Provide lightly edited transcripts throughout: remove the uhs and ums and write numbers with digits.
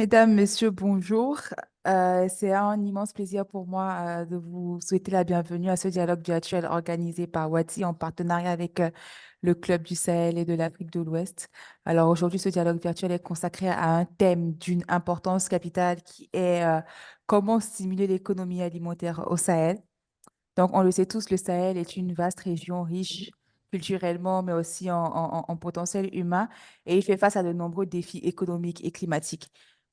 Mesdames, Messieurs, bonjour. C'est un immense plaisir pour moi de vous souhaiter la bienvenue à ce dialogue virtuel organisé par Wati en partenariat avec le Club du Sahel et de l'Afrique de l'Ouest. Alors aujourd'hui, ce dialogue virtuel est consacré à un thème d'une importance capitale qui est comment stimuler l'économie alimentaire au Sahel. Donc, on le sait tous, le Sahel est une vaste région riche culturellement, mais aussi en potentiel humain, et il fait face à de nombreux défis économiques et climatiques.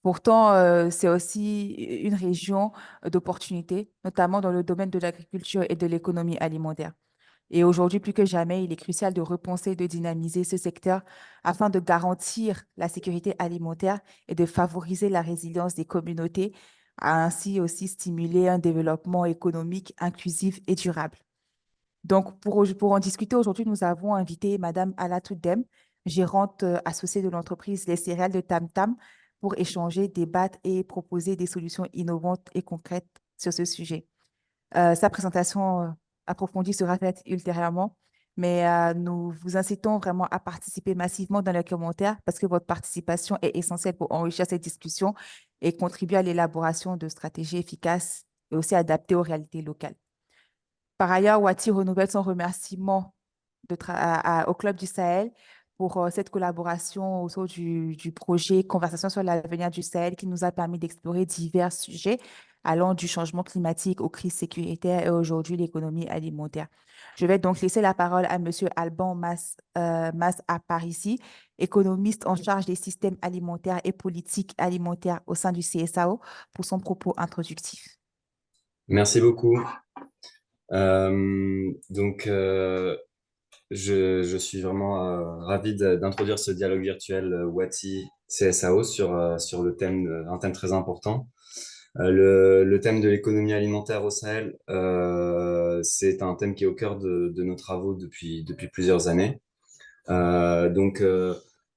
Pourtant, c'est aussi une région d'opportunités, notamment dans le domaine de l'agriculture et de l'économie alimentaire. Et aujourd'hui, plus que jamais, il est crucial de repenser et de dynamiser ce secteur afin de garantir la sécurité alimentaire et de favoriser la résilience des communautés, ainsi aussi stimuler un développement économique inclusif et durable. Donc, pour en discuter aujourd'hui, nous avons invité Madame Alatou Dem, gérante associée de l'entreprise Les Céréales de Tam Tam, pour échanger, débattre et proposer des solutions innovantes et concrètes sur ce sujet. Sa présentation approfondie sera faite ultérieurement, mais nous vous incitons vraiment à participer massivement dans les commentaires parce que votre participation est essentielle pour enrichir cette discussion et contribuer à l'élaboration de stratégies efficaces et aussi adaptées aux réalités locales. Par ailleurs, Wati renouvelle son remerciement au Club du Sahel pour cette collaboration autour du projet Conversation sur l'avenir du Sahel qui nous a permis d'explorer divers sujets allant du changement climatique aux crises sécuritaires et aujourd'hui l'économie alimentaire. Je vais donc laisser la parole à Monsieur Alban Mas Aparici, économiste en charge des systèmes alimentaires et politiques alimentaires au sein du CSAO, pour son propos introductif. Merci beaucoup. Donc, je suis vraiment ravi d'introduire ce dialogue virtuel Wati CSAO sur le thème, un thème très important. Le thème de l'économie alimentaire au Sahel, c'est un thème qui est au cœur de nos travaux depuis plusieurs années. Donc,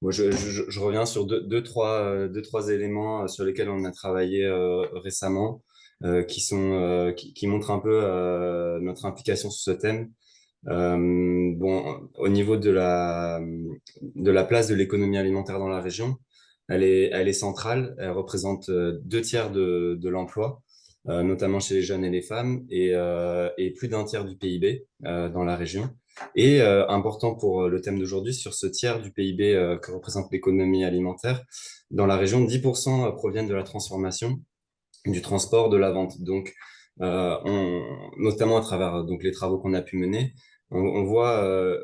moi, je reviens sur deux, trois éléments sur lesquels on a travaillé récemment, qui montrent un peu notre implication sur ce thème. Bon, au niveau de la place de l'économie alimentaire dans la région, elle est centrale. Elle représente deux tiers de l'emploi, notamment chez les jeunes et les femmes, et plus d'un tiers du PIB dans la région. Et important pour le thème d'aujourd'hui, sur ce tiers du PIB que représente l'économie alimentaire, dans la région, 10% proviennent de la transformation, du transport, de la vente. Donc, notamment à travers donc les travaux qu'on a pu mener, on voit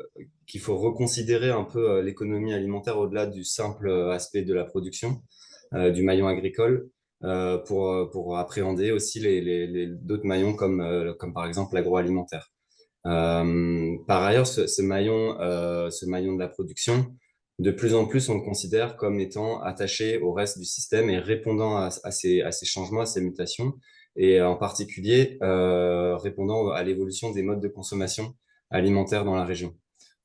qu'il faut reconsidérer un peu l'économie alimentaire au-delà du simple aspect de la production, du maillon agricole, pour appréhender aussi d'autres maillons comme par exemple l'agroalimentaire. Par ailleurs, ce maillon de la production, de plus en plus, on le considère comme étant attaché au reste du système et répondant à ces changements, à ces mutations, et en particulier répondant à l'évolution des modes de consommation alimentaire dans la région.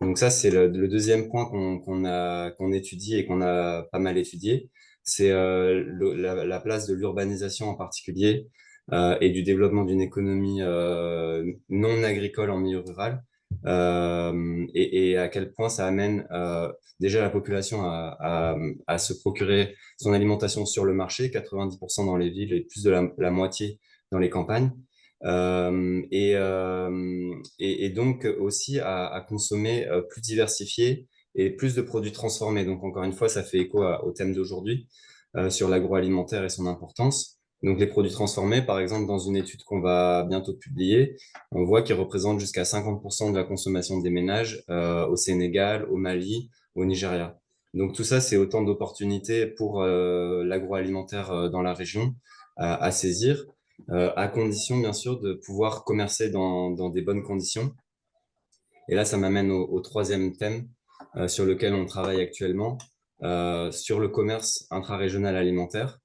Donc ça, c'est le deuxième point qu'on étudie et qu'on a pas mal étudié, c'est la place de l'urbanisation en particulier et du développement d'une économie non agricole en milieu rural, et à quel point ça amène déjà la population à se procurer son alimentation sur le marché, 90% dans les villes et plus de la moitié dans les campagnes. Et donc aussi à consommer plus diversifié et plus de produits transformés. Donc encore une fois, ça fait écho au thème d'aujourd'hui sur l'agroalimentaire et son importance. Donc les produits transformés, par exemple, dans une étude qu'on va bientôt publier, on voit qu'ils représentent jusqu'à 50% de la consommation des ménages au Sénégal, au Mali, au Nigeria. Donc tout ça, c'est autant d'opportunités pour l'agroalimentaire dans la région à saisir, à condition bien sûr de pouvoir commercer dans des bonnes conditions. Et là, ça m'amène au troisième thème sur lequel on travaille actuellement, sur le commerce intra-régional alimentaire.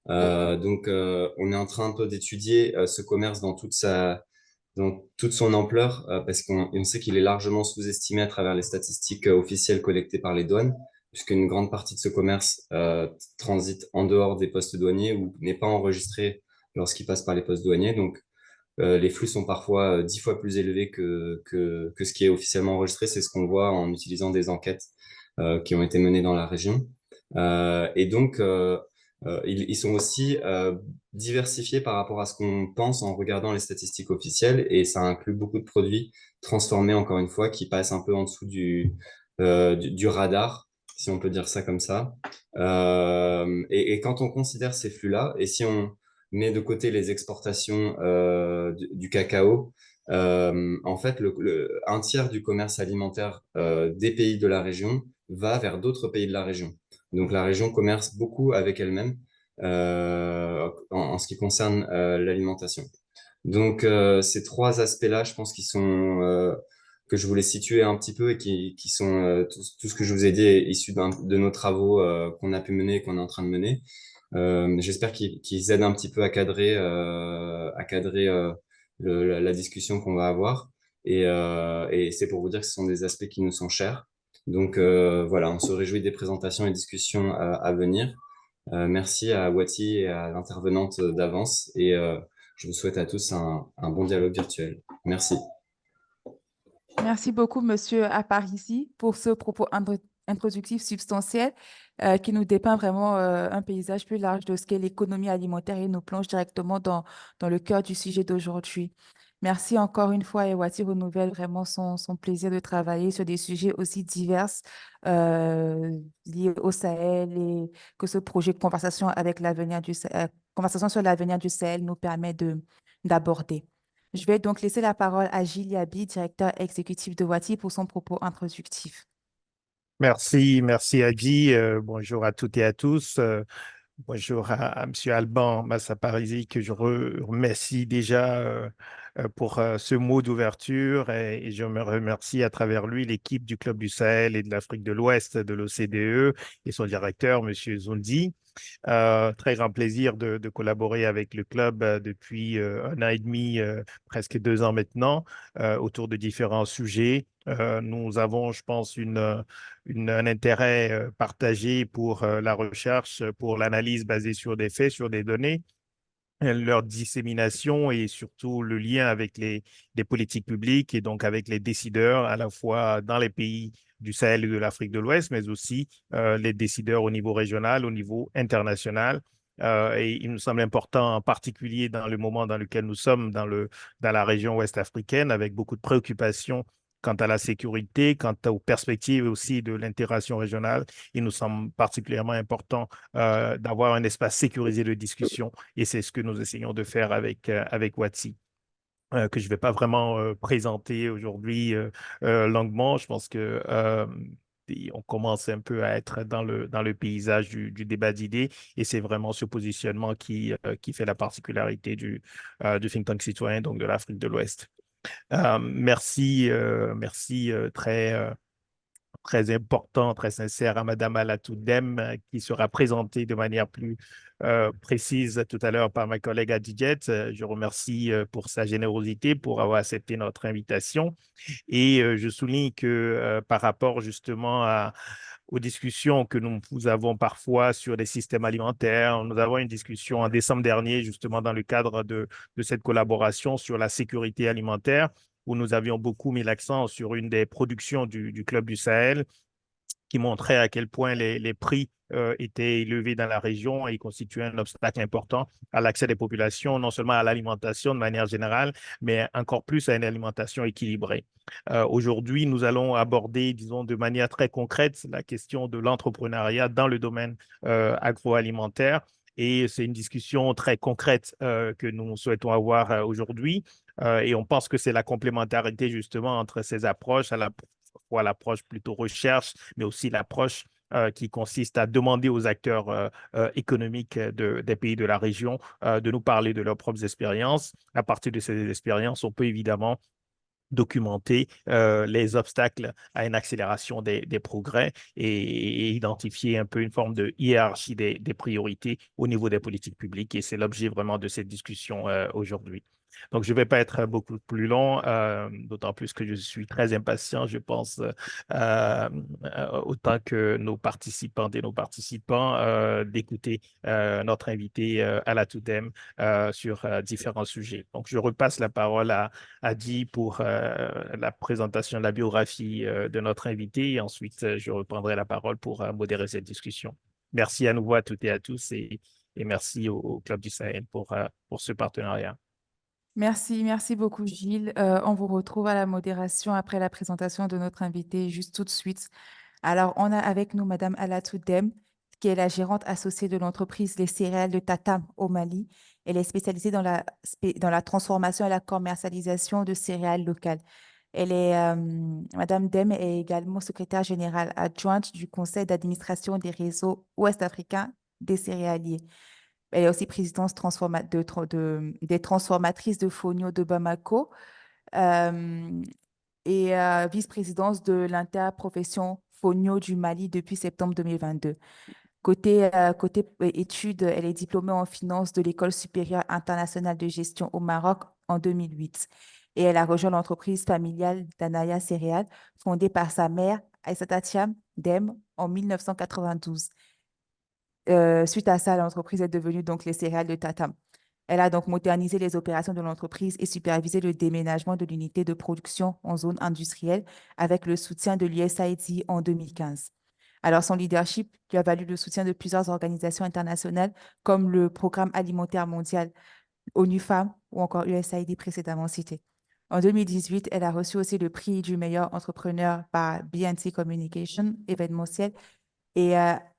Donc, on est en train un peu d'étudier ce commerce dans toute son ampleur, parce qu'on sait qu'il est largement sous-estimé à travers les statistiques officielles collectées par les douanes, puisqu'une grande partie de ce commerce transite en dehors des postes douaniers ou n'est pas enregistré lorsqu'il passe par les postes douaniers. Donc, les flux sont parfois 10 fois plus élevés que ce qui est officiellement enregistré. C'est ce qu'on voit en utilisant des enquêtes qui ont été menées dans la région. Et donc, Ils sont aussi diversifiés par rapport à ce qu'on pense en regardant les statistiques officielles et ça inclut beaucoup de produits transformés, encore une fois, qui passent un peu en dessous du radar, si on peut dire ça comme ça. Et quand on considère ces flux-là, et si on met de côté les exportations du cacao, en fait, un tiers du commerce alimentaire des pays de la région va vers d'autres pays de la région. Donc la région commerce beaucoup avec elle-même en ce qui concerne l'alimentation. Donc ces trois aspects-là, je pense qu'ils sont que je voulais situer un petit peu et qui sont tout ce que je vous ai dit est issu de nos travaux qu'on a pu mener et qu'on est en train de mener. J'espère qu'ils aident un petit peu à cadrer la discussion qu'on va avoir. Et c'est pour vous dire que ce sont des aspects qui nous sont chers. Donc voilà, on se réjouit des présentations et discussions à venir. Merci à Wati et à l'intervenante d'avance et je vous souhaite à tous un bon dialogue virtuel. Merci. Merci beaucoup, Monsieur Aparici, pour ce propos introductif substantiel qui nous dépeint vraiment un paysage plus large de ce qu'est l'économie alimentaire et nous plonge directement dans le cœur du sujet d'aujourd'hui. Merci encore une fois, et Wati renouvelle vraiment son plaisir de travailler sur des sujets aussi divers liés au Sahel et que ce projet de conversation avec l'avenir conversation sur l'avenir du Sahel nous permet d'aborder. Je vais donc laisser la parole à Gilles Yabi, directeur exécutif de Wati, pour son propos introductif. Merci Adi. Bonjour à toutes et à tous. Bonjour à M. Alban Massaparisi, que je remercie déjà pour ce mot d'ouverture et je me remercie à travers lui l'équipe du Club du Sahel et de l'Afrique de l'Ouest de l'OCDE et son directeur, M. Zoundi. Très grand plaisir de collaborer avec le club depuis 1 an et demi, presque 2 ans maintenant, autour de différents sujets. Nous avons, je pense, un intérêt partagé pour la recherche, pour l'analyse basée sur des faits, sur des données, leur dissémination et surtout le lien avec les politiques publiques et donc avec les décideurs à la fois dans les pays du Sahel et de l'Afrique de l'Ouest, mais aussi les décideurs au niveau régional, au niveau international. Et il nous semble important, en particulier dans le moment dans lequel nous sommes dans la région ouest africaine, avec beaucoup de préoccupations quant à la sécurité, quant aux perspectives aussi de l'intégration régionale. Il nous semble particulièrement important d'avoir un espace sécurisé de discussion et c'est ce que nous essayons de faire avec Watsi. Que je ne vais pas vraiment présenter aujourd'hui longuement. Je pense que on commence un peu à être dans le paysage du débat d'idées et c'est vraiment ce positionnement qui fait la particularité du think tank citoyen, donc de l'Afrique de l'Ouest. Merci très important, très sincère à Madame Alatou Dem, qui sera présentée de manière plus précise tout à l'heure par ma collègue Adidjet. Je remercie pour sa générosité, pour avoir accepté notre invitation. Et je souligne que par rapport justement aux discussions que nous avons parfois sur les systèmes alimentaires. Nous avons une discussion en décembre dernier, justement dans le cadre de cette collaboration sur la sécurité alimentaire, où nous avions beaucoup mis l'accent sur une des productions du Club du Sahel, qui montrait à quel point les prix étaient élevés dans la région et constituaient un obstacle important à l'accès des populations, non seulement à l'alimentation de manière générale, mais encore plus à une alimentation équilibrée. Aujourd'hui, nous allons aborder, disons, de manière très concrète la question de l'entrepreneuriat dans le domaine agroalimentaire. Et c'est une discussion très concrète que nous souhaitons avoir aujourd'hui. Et on pense que c'est la complémentarité justement entre ces approches, à la fois l'approche plutôt recherche, mais aussi l'approche qui consiste à demander aux acteurs économiques des pays de la région de nous parler de leurs propres expériences. À partir de ces expériences, on peut évidemment documenter les obstacles à une accélération des progrès et identifier un peu une forme de hiérarchie des priorités au niveau des politiques publiques. Et c'est l'objet vraiment de cette discussion aujourd'hui. Donc, je ne vais pas être beaucoup plus long, d'autant plus que je suis très impatient, je pense, autant que nos participantes et nos participants, d'écouter notre invité à la TUDEM sur différents sujets. Donc, je repasse la parole à Adi pour la présentation de la biographie de notre invité et ensuite, je reprendrai la parole pour modérer cette discussion. merci à nouveau à toutes et à tous et merci au Club du Sahel pour ce partenariat. Merci, merci beaucoup, Gilles. On vous retrouve à la modération après la présentation de notre invité, juste tout de suite. Alors, on a avec nous Madame Alatou Dem, qui est la gérante associée de l'entreprise Les Céréales de Tatam au Mali. Elle est spécialisée dans la transformation et la commercialisation de céréales locales. Madame Dem est également secrétaire générale adjointe du conseil d'administration des réseaux ouest-africains des céréaliers. Elle est aussi présidente des transformatrices de Fonio de Bamako euh, et vice-présidence de l'interprofession Fonio du Mali depuis septembre 2022. Côté études, elle est diplômée en finance de l'École supérieure internationale de gestion au Maroc en 2008. Et elle a rejoint l'entreprise familiale d'Anaya Céréales, fondée par sa mère, Aïssata Thiam Dem, en 1992. Suite à ça, l'entreprise est devenue donc les céréales de Tatam. Elle a donc modernisé les opérations de l'entreprise et supervisé le déménagement de l'unité de production en zone industrielle avec le soutien de l'USAID en 2015. Alors, son leadership lui a valu le soutien de plusieurs organisations internationales comme le Programme alimentaire mondial, ONU Femmes ou encore USAID précédemment cité. En 2018, elle a reçu aussi le prix du meilleur entrepreneur par BNC Communication événementiel et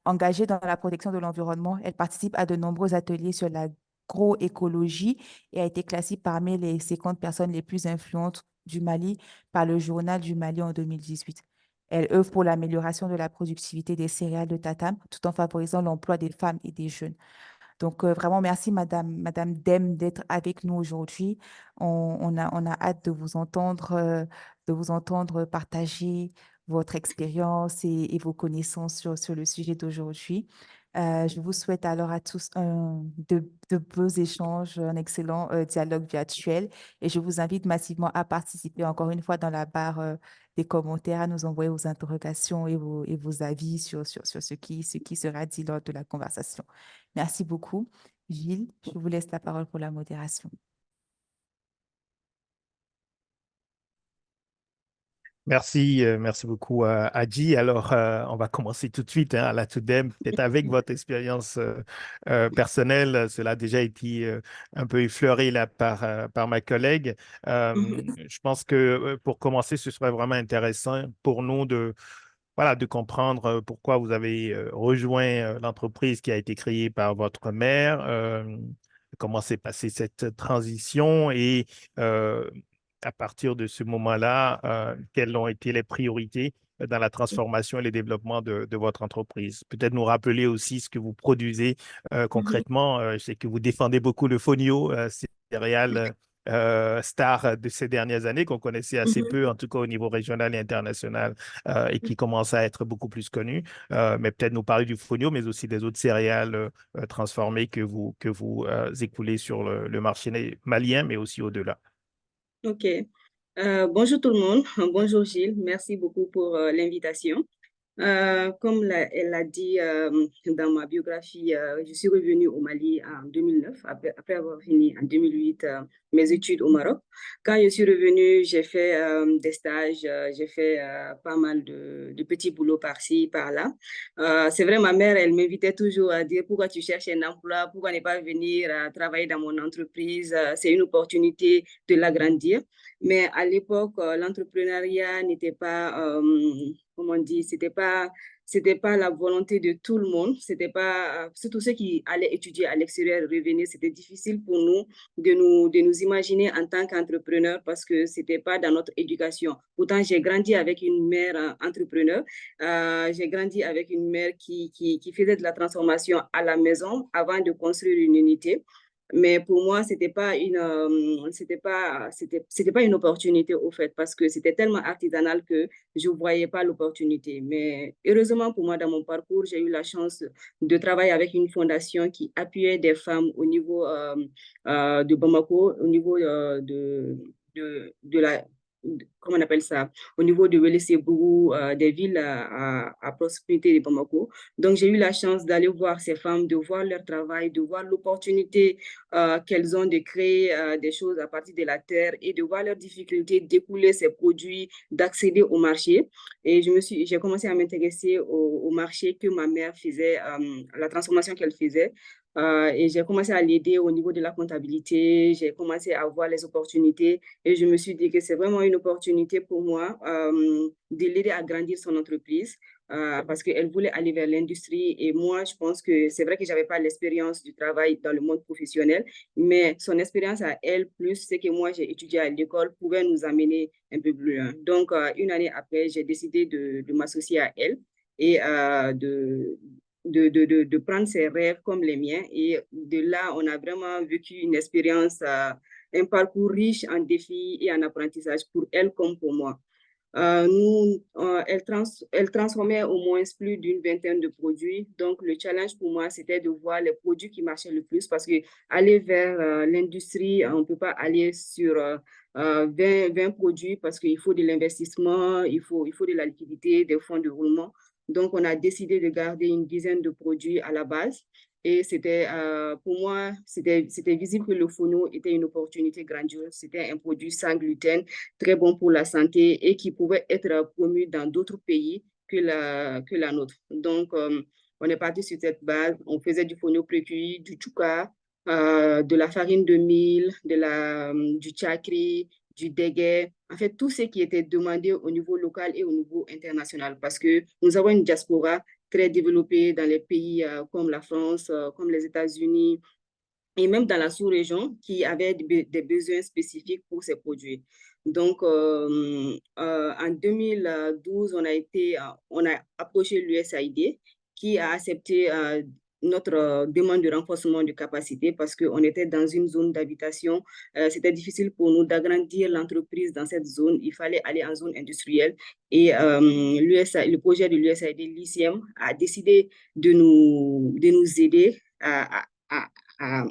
engagée dans la protection de l'environnement. Elle participe à de nombreux ateliers sur l'agroécologie et a été classée parmi les 50 personnes les plus influentes du Mali par le Journal du Mali en 2018. Elle œuvre pour l'amélioration de la productivité des céréales de Tatam tout en favorisant l'emploi des femmes et des jeunes. Donc, vraiment, merci, Madame Dem, d'être avec nous aujourd'hui. On a hâte de vous entendre partager votre expérience et vos connaissances sur le sujet d'aujourd'hui. Je vous souhaite alors à tous de beaux échanges, un excellent dialogue virtuel et je vous invite massivement à participer encore une fois dans la barre des commentaires, à nous envoyer vos interrogations et vos avis sur ce qui sera dit lors de la conversation. Merci beaucoup. Gilles, je vous laisse la parole pour la modération. Merci beaucoup Adji. Alors, on va commencer tout de suite à la Toudem, peut-être avec votre expérience personnelle. Cela a déjà été un peu effleuré là par ma collègue. Je pense que pour commencer, ce serait vraiment intéressant pour nous voilà, de comprendre pourquoi vous avez rejoint l'entreprise qui a été créée par votre mère, comment s'est passée cette transition et à partir de ce moment-là, quelles ont été les priorités dans la transformation et le développement de votre entreprise. Peut-être nous rappeler aussi ce que vous produisez concrètement. Je sais que vous défendez beaucoup le fonio, céréales star de ces dernières années qu'on connaissait assez peu, en tout cas au niveau régional et international, et qui commence à être beaucoup plus connu. Mais peut-être nous parler du fonio, mais aussi des autres céréales transformées que vous écoulez sur le marché malien, mais aussi au-delà. Ok. Bonjour tout le monde. Bonjour Gilles. Merci beaucoup pour l'invitation. Comme elle l'a dit dans ma biographie, je suis revenue au Mali en 2009, après avoir fini en 2008 mes études au Maroc. Quand je suis revenue, j'ai fait des stages, j'ai fait pas mal de petits boulots par-ci, par-là. C'est vrai, ma mère, elle m'invitait toujours à dire pourquoi tu cherches un emploi, pourquoi ne pas venir travailler dans mon entreprise, c'est une opportunité de l'agrandir. Mais à l'époque, l'entrepreneuriat n'était pas, comment on dit, c'était pas la volonté de tout le monde. C'était pas, surtout ceux qui allaient étudier à l'extérieur, revenir, c'était difficile pour nous de nous imaginer en tant qu'entrepreneur parce que c'était pas dans notre éducation. Pourtant, j'ai grandi avec une mère entrepreneur. J'ai grandi avec une mère qui faisait de la transformation à la maison avant de construire une unité. Mais pour moi, c'était pas une opportunité au fait parce que c'était tellement artisanal que je voyais pas l'opportunité. Mais heureusement pour moi, dans mon parcours, j'ai eu la chance de travailler avec une fondation qui appuyait des femmes au niveau de Bamako, au niveau de comment on appelle ça, au niveau de Welesebougou, des villes à proximité de Bamako. Donc, j'ai eu la chance d'aller voir ces femmes, de voir leur travail, de voir l'opportunité qu'elles ont de créer des choses à partir de la terre et de voir leurs difficultés d'écouler ces produits, d'accéder au marché. Et j'ai commencé à m'intéresser au marché que ma mère faisait, à la transformation qu'elle faisait. Et j'ai commencé à l'aider au niveau de la comptabilité, j'ai commencé à voir les opportunités et je me suis dit que c'est vraiment une opportunité pour moi de l'aider à grandir son entreprise parce qu'elle voulait aller vers l'industrie et moi, je pense que c'est vrai que je n'avais pas l'expérience du travail dans le monde professionnel, mais son expérience à elle, plus ce que moi j'ai étudié à l'école, pouvait nous amener un peu plus loin. Donc, une année après, j'ai décidé de m'associer à elle et de prendre ses rêves comme les miens. Et de là, on a vraiment vécu une expérience, un parcours riche en défis et en apprentissage pour elle comme pour moi. Elle transformait au moins plus d'une vingtaine de produits. Donc, le challenge pour moi, c'était de voir les produits qui marchaient le plus parce que aller vers l'industrie, on ne peut pas aller sur 20 produits parce qu'il faut de l'investissement, il faut de la liquidité, des fonds de roulement. Donc, on a décidé de garder une dizaine de produits à la base. Et c'était, pour moi, c'était visible que le phono était une opportunité grandiose. C'était un produit sans gluten, très bon pour la santé et qui pouvait être promu dans d'autres pays que la nôtre. Donc, on est parti sur cette base. On faisait du phono précuit, du chouka, de la farine de mil, du chakri, du dégué, en fait, tout ce qui était demandé au niveau local et au niveau international, parce que nous avons une diaspora très développée dans les pays comme la France, comme les États-Unis, et même dans la sous-région, qui avait des besoins spécifiques pour ces produits. Donc, en 2012, on a approché l'USAID qui a accepté notre demande de renforcement de capacité parce qu'on était dans une zone d'habitation. C'était difficile pour nous d'agrandir l'entreprise dans cette zone. Il fallait aller en zone industrielle. Et le projet de l'USAID, l'ICM, a décidé de nous aider à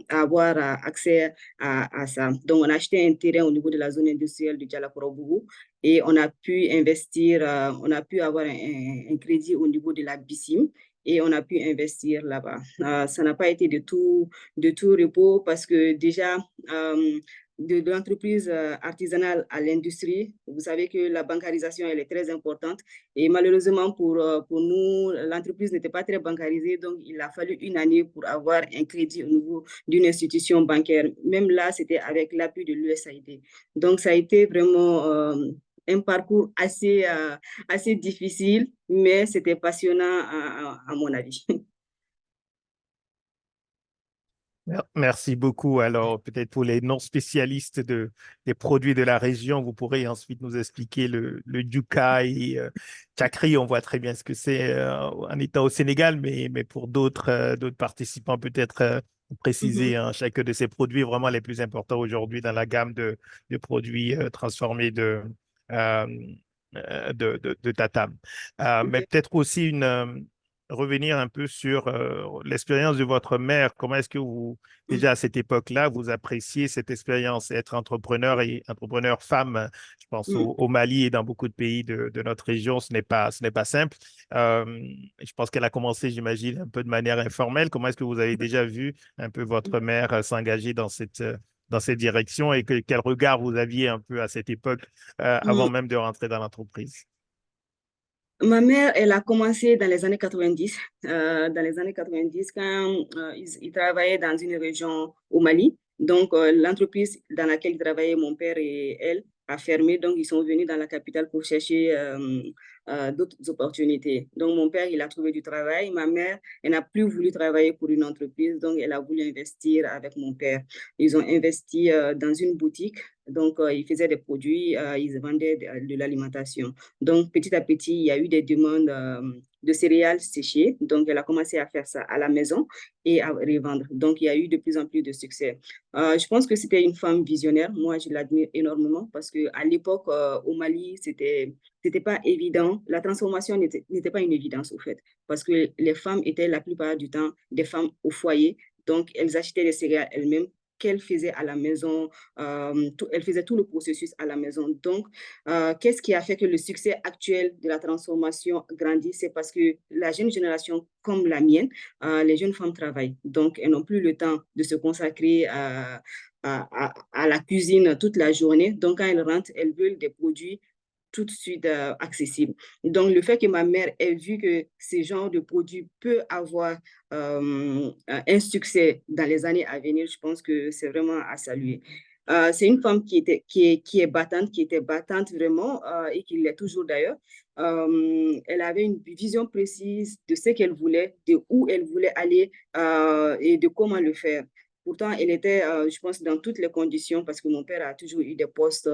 avoir accès à ça. Donc, on a acheté un terrain au niveau de la zone industrielle de Djalakorobougou et on a pu investir, on a pu avoir un crédit au niveau de la BICIM et on a pu investir là-bas. Ça n'a pas été de tout repos parce que déjà, de l'entreprise artisanale à l'industrie, vous savez que la bancarisation, elle est très importante. Et malheureusement, pour nous, l'entreprise n'était pas très bancarisée, donc il a fallu une année pour avoir un crédit au niveau d'une institution bancaire. Même là, c'était avec l'appui de l'USAID. Donc, ça a été vraiment un parcours assez difficile, mais c'était passionnant à mon avis. Merci beaucoup. Alors, peut-être pour les non-spécialistes des produits de la région, vous pourrez ensuite nous expliquer le Yuka et Chakri. On voit très bien ce que c'est en étant au Sénégal, mais pour d'autres participants, peut-être préciser chacun de ces produits vraiment les plus importants aujourd'hui dans la gamme de produits transformés euh, de Tatam. Mais peut-être aussi revenir un peu sur l'expérience de votre mère. Comment est-ce que vous, déjà à cette époque-là, vous appréciez cette expérience, être entrepreneur et entrepreneur femme, je pense au Mali et dans beaucoup de pays de notre région, ce n'est pas simple. Je pense qu'elle a commencé, j'imagine, un peu de manière informelle. Comment est-ce que vous avez déjà vu un peu votre mère s'engager dans cette direction et quel regard vous aviez un peu à cette époque avant même de rentrer dans l'entreprise? Ma mère, elle a commencé dans les années 90. Dans les années 90, quand ils travaillaient dans une région au Mali. Donc, l'entreprise dans laquelle ils travaillaient, mon père et elle, a fermé. Donc, ils sont venus dans la capitale pour chercher d'autres opportunités. Donc, mon père, il a trouvé du travail. Ma mère, elle n'a plus voulu travailler pour une entreprise. Donc, elle a voulu investir avec mon père. Ils ont investi dans une boutique. Donc, ils faisaient des produits, ils vendaient de l'alimentation. Donc, petit à petit, il y a eu des demandes de céréales séchées. Donc, elle a commencé à faire ça à la maison et à revendre. Donc, il y a eu de plus en plus de succès. Je pense que c'était une femme visionnaire. Moi, je l'admire énormément parce qu'à l'époque, au Mali, c'était pas évident. La transformation n'était pas une évidence, au fait, parce que les femmes étaient la plupart du temps des femmes au foyer. Donc, elles achetaient les céréales elles-mêmes qu'elle faisait à la maison, elle faisait tout le processus à la maison. Donc, qu'est-ce qui a fait que le succès actuel de la transformation grandit? C'est parce que la jeune génération, comme la mienne, les jeunes femmes travaillent. Donc, elles n'ont plus le temps de se consacrer à la cuisine toute la journée. Donc, quand elles rentrent, elles veulent des produits tout de suite accessibles. Donc, le fait que ma mère ait vu que ce genre de produit peut avoir un succès dans les années à venir, je pense que c'est vraiment à saluer. C'est une femme qui est battante, qui était battante vraiment et qui l'est toujours d'ailleurs. Elle avait une vision précise de ce qu'elle voulait, de où elle voulait aller et de comment le faire. Pourtant, elle était, je pense, dans toutes les conditions parce que mon père a toujours eu des postes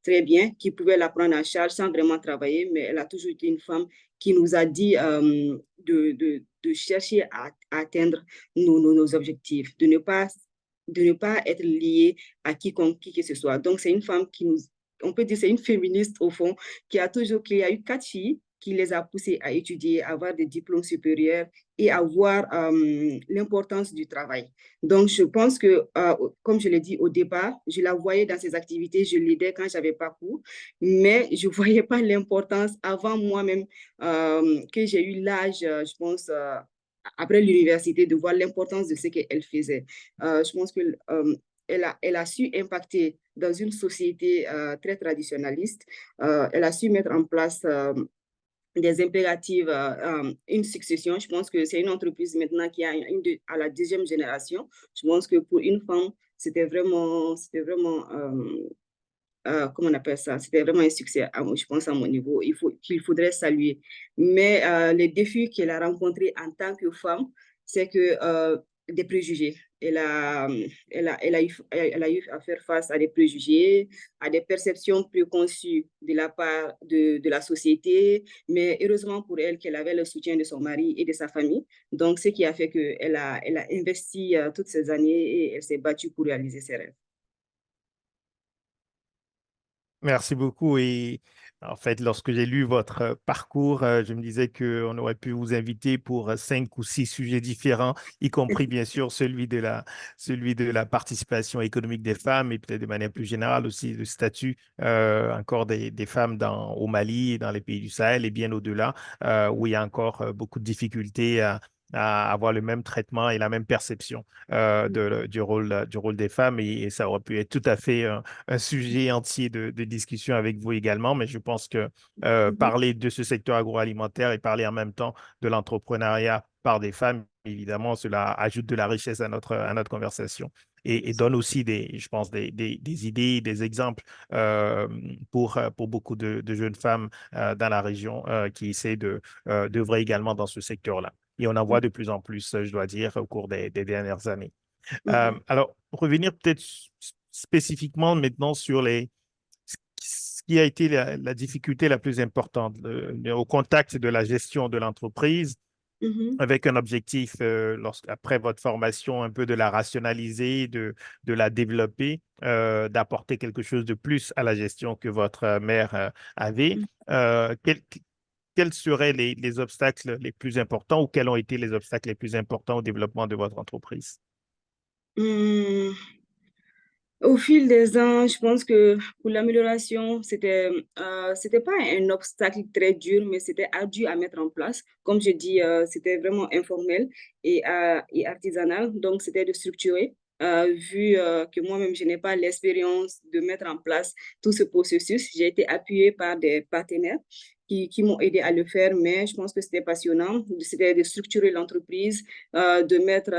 très bien, qui pouvaient la prendre en charge sans vraiment travailler, mais elle a toujours été une femme qui nous a dit de chercher à atteindre nos objectifs, de ne pas être liée à quiconque, qui que ce soit. Donc, c'est une femme qui nous, on peut dire, c'est une féministe au fond, qui a eu 4 filles, qui les a poussées à étudier, à avoir des diplômes supérieurs et à voir l'importance du travail. Donc, je pense que, comme je l'ai dit au départ, je la voyais dans ses activités, je l'aidais quand j'avais pas cours, mais je voyais pas l'importance avant moi-même que j'ai eu l'âge, je pense, après l'université, de voir l'importance de ce qu'elle faisait. Je pense que elle a su impacter dans une société très traditionnaliste. Elle a su mettre en place des impératifs, une succession. Je pense que c'est une entreprise maintenant qui a à la 2e génération. Je pense que pour une femme, c'était vraiment comment on appelle ça? C'était vraiment un succès, je pense, à mon niveau. Qu'il faudrait saluer. Mais les défis qu'elle a rencontrés en tant que femme, c'est que des préjugés. Elle a eu à faire face à des préjugés, à des perceptions préconçues de la part de la société, mais heureusement pour elle qu'elle avait le soutien de son mari et de sa famille. Donc, ce qui a fait qu'elle elle a investi toutes ces années et elle s'est battue pour réaliser ses rêves. Merci beaucoup. Et en fait, lorsque j'ai lu votre parcours, je me disais qu'on aurait pu vous inviter pour 5 ou 6 sujets différents, y compris bien sûr celui de la participation économique des femmes et peut-être de manière plus générale aussi le statut encore des femmes au Mali et dans les pays du Sahel et bien au-delà, où il y a encore beaucoup de difficultés à avoir le même traitement et la même perception du rôle des femmes. Et ça aurait pu être tout à fait un sujet entier de discussion avec vous également, mais je pense que parler de ce secteur agroalimentaire et parler en même temps de l'entrepreneuriat par des femmes, évidemment, cela ajoute de la richesse à notre conversation et donne aussi je pense, des idées, des exemples pour beaucoup de jeunes femmes dans la région qui essaient d'œuvrer également dans ce secteur-là. Et on en voit de plus en plus, je dois dire, au cours des dernières années. Alors, revenir peut-être spécifiquement maintenant sur ce qui a été la difficulté la plus importante au contact de la gestion de l'entreprise, avec un objectif, après votre formation, un peu de la rationaliser, de la développer, d'apporter quelque chose de plus à la gestion que votre mère avait. Quels seraient les obstacles les plus importants ou quels ont été les obstacles les plus importants au développement de votre entreprise? Hum, Au fil des ans, je pense que pour l'amélioration, c'était pas un obstacle très dur, mais c'était ardu à mettre en place. Comme je dis, c'était vraiment informel et artisanal, donc c'était de structurer. Vu que moi-même, je n'ai pas l'expérience de mettre en place tout ce processus, j'ai été appuyée par des partenaires qui m'ont aidé à le faire, mais je pense que c'était passionnant. C'était de structurer l'entreprise, de mettre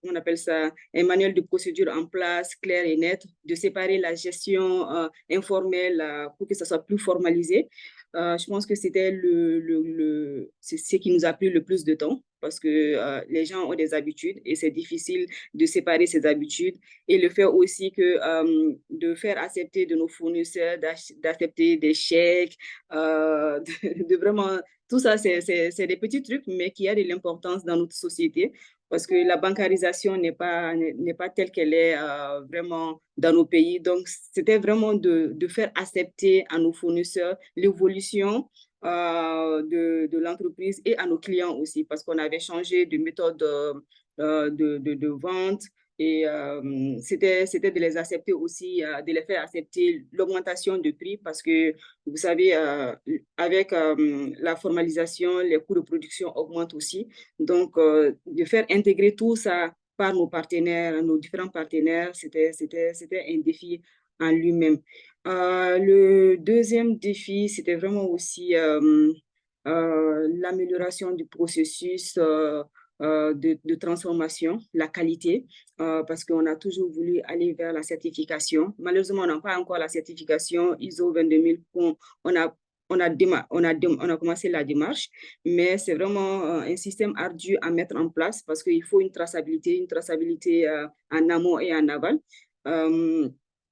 on appelle ça un manuel de procédure en place, clair et net, de séparer la gestion informelle pour que ça soit plus formalisé. Je pense que c'était c'est ce qui nous a pris le plus de temps parce que les gens ont des habitudes et c'est difficile de séparer ces habitudes et le fait aussi que de faire accepter de nos fournisseurs, d'accepter des chèques, de vraiment... Tout ça, c'est des petits trucs, mais qui a de l'importance dans notre société parce que la bancarisation n'est pas telle qu'elle est vraiment dans nos pays. Donc, c'était vraiment de faire accepter à nos fournisseurs l'évolution de l'entreprise et à nos clients aussi, parce qu'on avait changé de méthode de vente. Et c'était de les accepter aussi, de les faire accepter l'augmentation de prix parce que, vous savez, avec la formalisation, les coûts de production augmentent aussi. Donc, de faire intégrer tout ça par nos partenaires, nos différents partenaires, c'était un défi en lui-même. Le deuxième défi, c'était vraiment aussi l'amélioration du processus de transformation, la qualité, parce qu'on a toujours voulu aller vers la certification. Malheureusement, on n'a pas encore la certification ISO 22000. On a, on a commencé la démarche, mais c'est vraiment un système ardu à mettre en place parce qu'il faut une traçabilité en amont et en aval. Euh,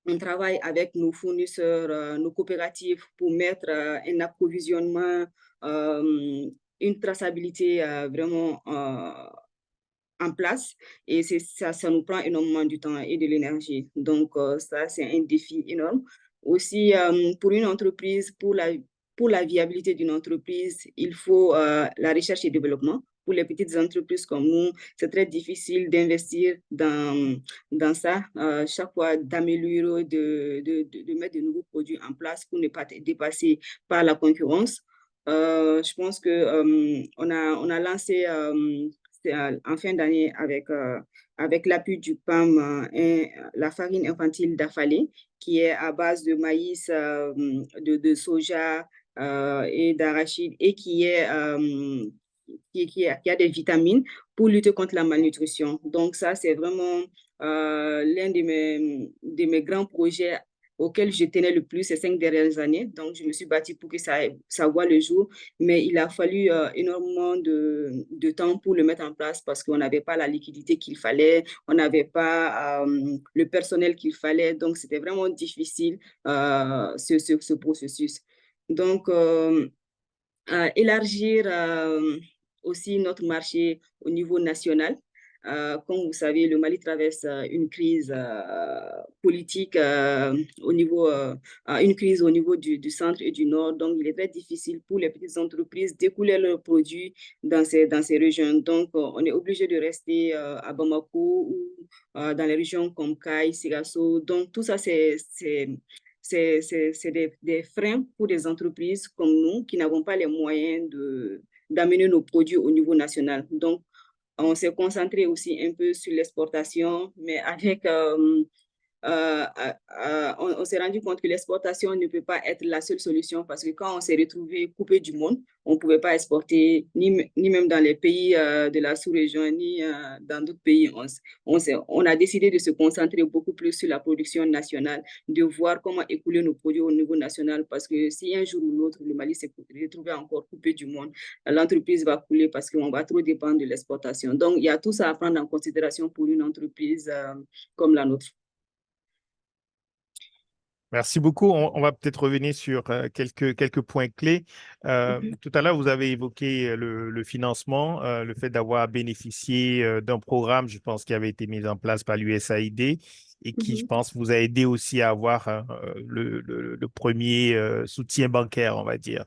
on travaille avec nos fournisseurs, nos coopératives pour mettre un approvisionnement, une traçabilité vraiment en place et ça nous prend énormément du temps et de l'énergie. Donc, ça, c'est un défi énorme. Aussi, pour une entreprise, pour la viabilité d'une entreprise, il faut la recherche et développement. Pour les petites entreprises comme nous, c'est très difficile d'investir dans ça, chaque fois d'améliorer, de mettre de nouveaux produits en place pour ne pas être dépassé par la concurrence. Je pense que on a lancé en fin d'année avec l'appui du PAM, la farine infantile d'affalée, qui est à base de maïs, de soja et d'arachide et qui a des vitamines pour lutter contre la malnutrition. Donc ça, c'est vraiment l'un de mes grands projets auquel je tenais le plus ces 5 dernières années. Donc, je me suis battue pour que ça voit le jour, mais il a fallu énormément de temps pour le mettre en place parce qu'on n'avait pas la liquidité qu'il fallait, on n'avait pas le personnel qu'il fallait. Donc, c'était vraiment difficile ce processus. Donc, élargir aussi notre marché au niveau national. Comme vous savez, le Mali traverse une crise politique une crise au niveau du centre et du nord. Donc, il est très difficile pour les petites entreprises d'écouler leurs produits dans ces régions. Donc, on est obligé de rester à Bamako ou dans les régions comme Kayes, Sigasso. Donc, tout ça, c'est des freins pour des entreprises comme nous qui n'avons pas les moyens d'amener nos produits au niveau national. Donc, on s'est concentré aussi un peu sur l'exportation, mais avec on s'est rendu compte que l'exportation ne peut pas être la seule solution parce que quand on s'est retrouvé coupé du monde, on ne pouvait pas exporter ni même dans les pays de la sous-région, ni dans d'autres pays. On a décidé de se concentrer beaucoup plus sur la production nationale, de voir comment écouler nos produits au niveau national parce que si un jour ou l'autre, le Mali s'est retrouvé encore coupé du monde, l'entreprise va couler parce qu'on va trop dépendre de l'exportation. Donc, il y a tout ça à prendre en considération pour une entreprise comme la nôtre. Merci beaucoup. On va peut-être revenir sur quelques points clés. Tout à l'heure, vous avez évoqué le financement, le fait d'avoir bénéficié d'un programme, je pense, qui avait été mis en place par l'USAID et qui, je pense, vous a aidé aussi à avoir le premier soutien bancaire, on va dire.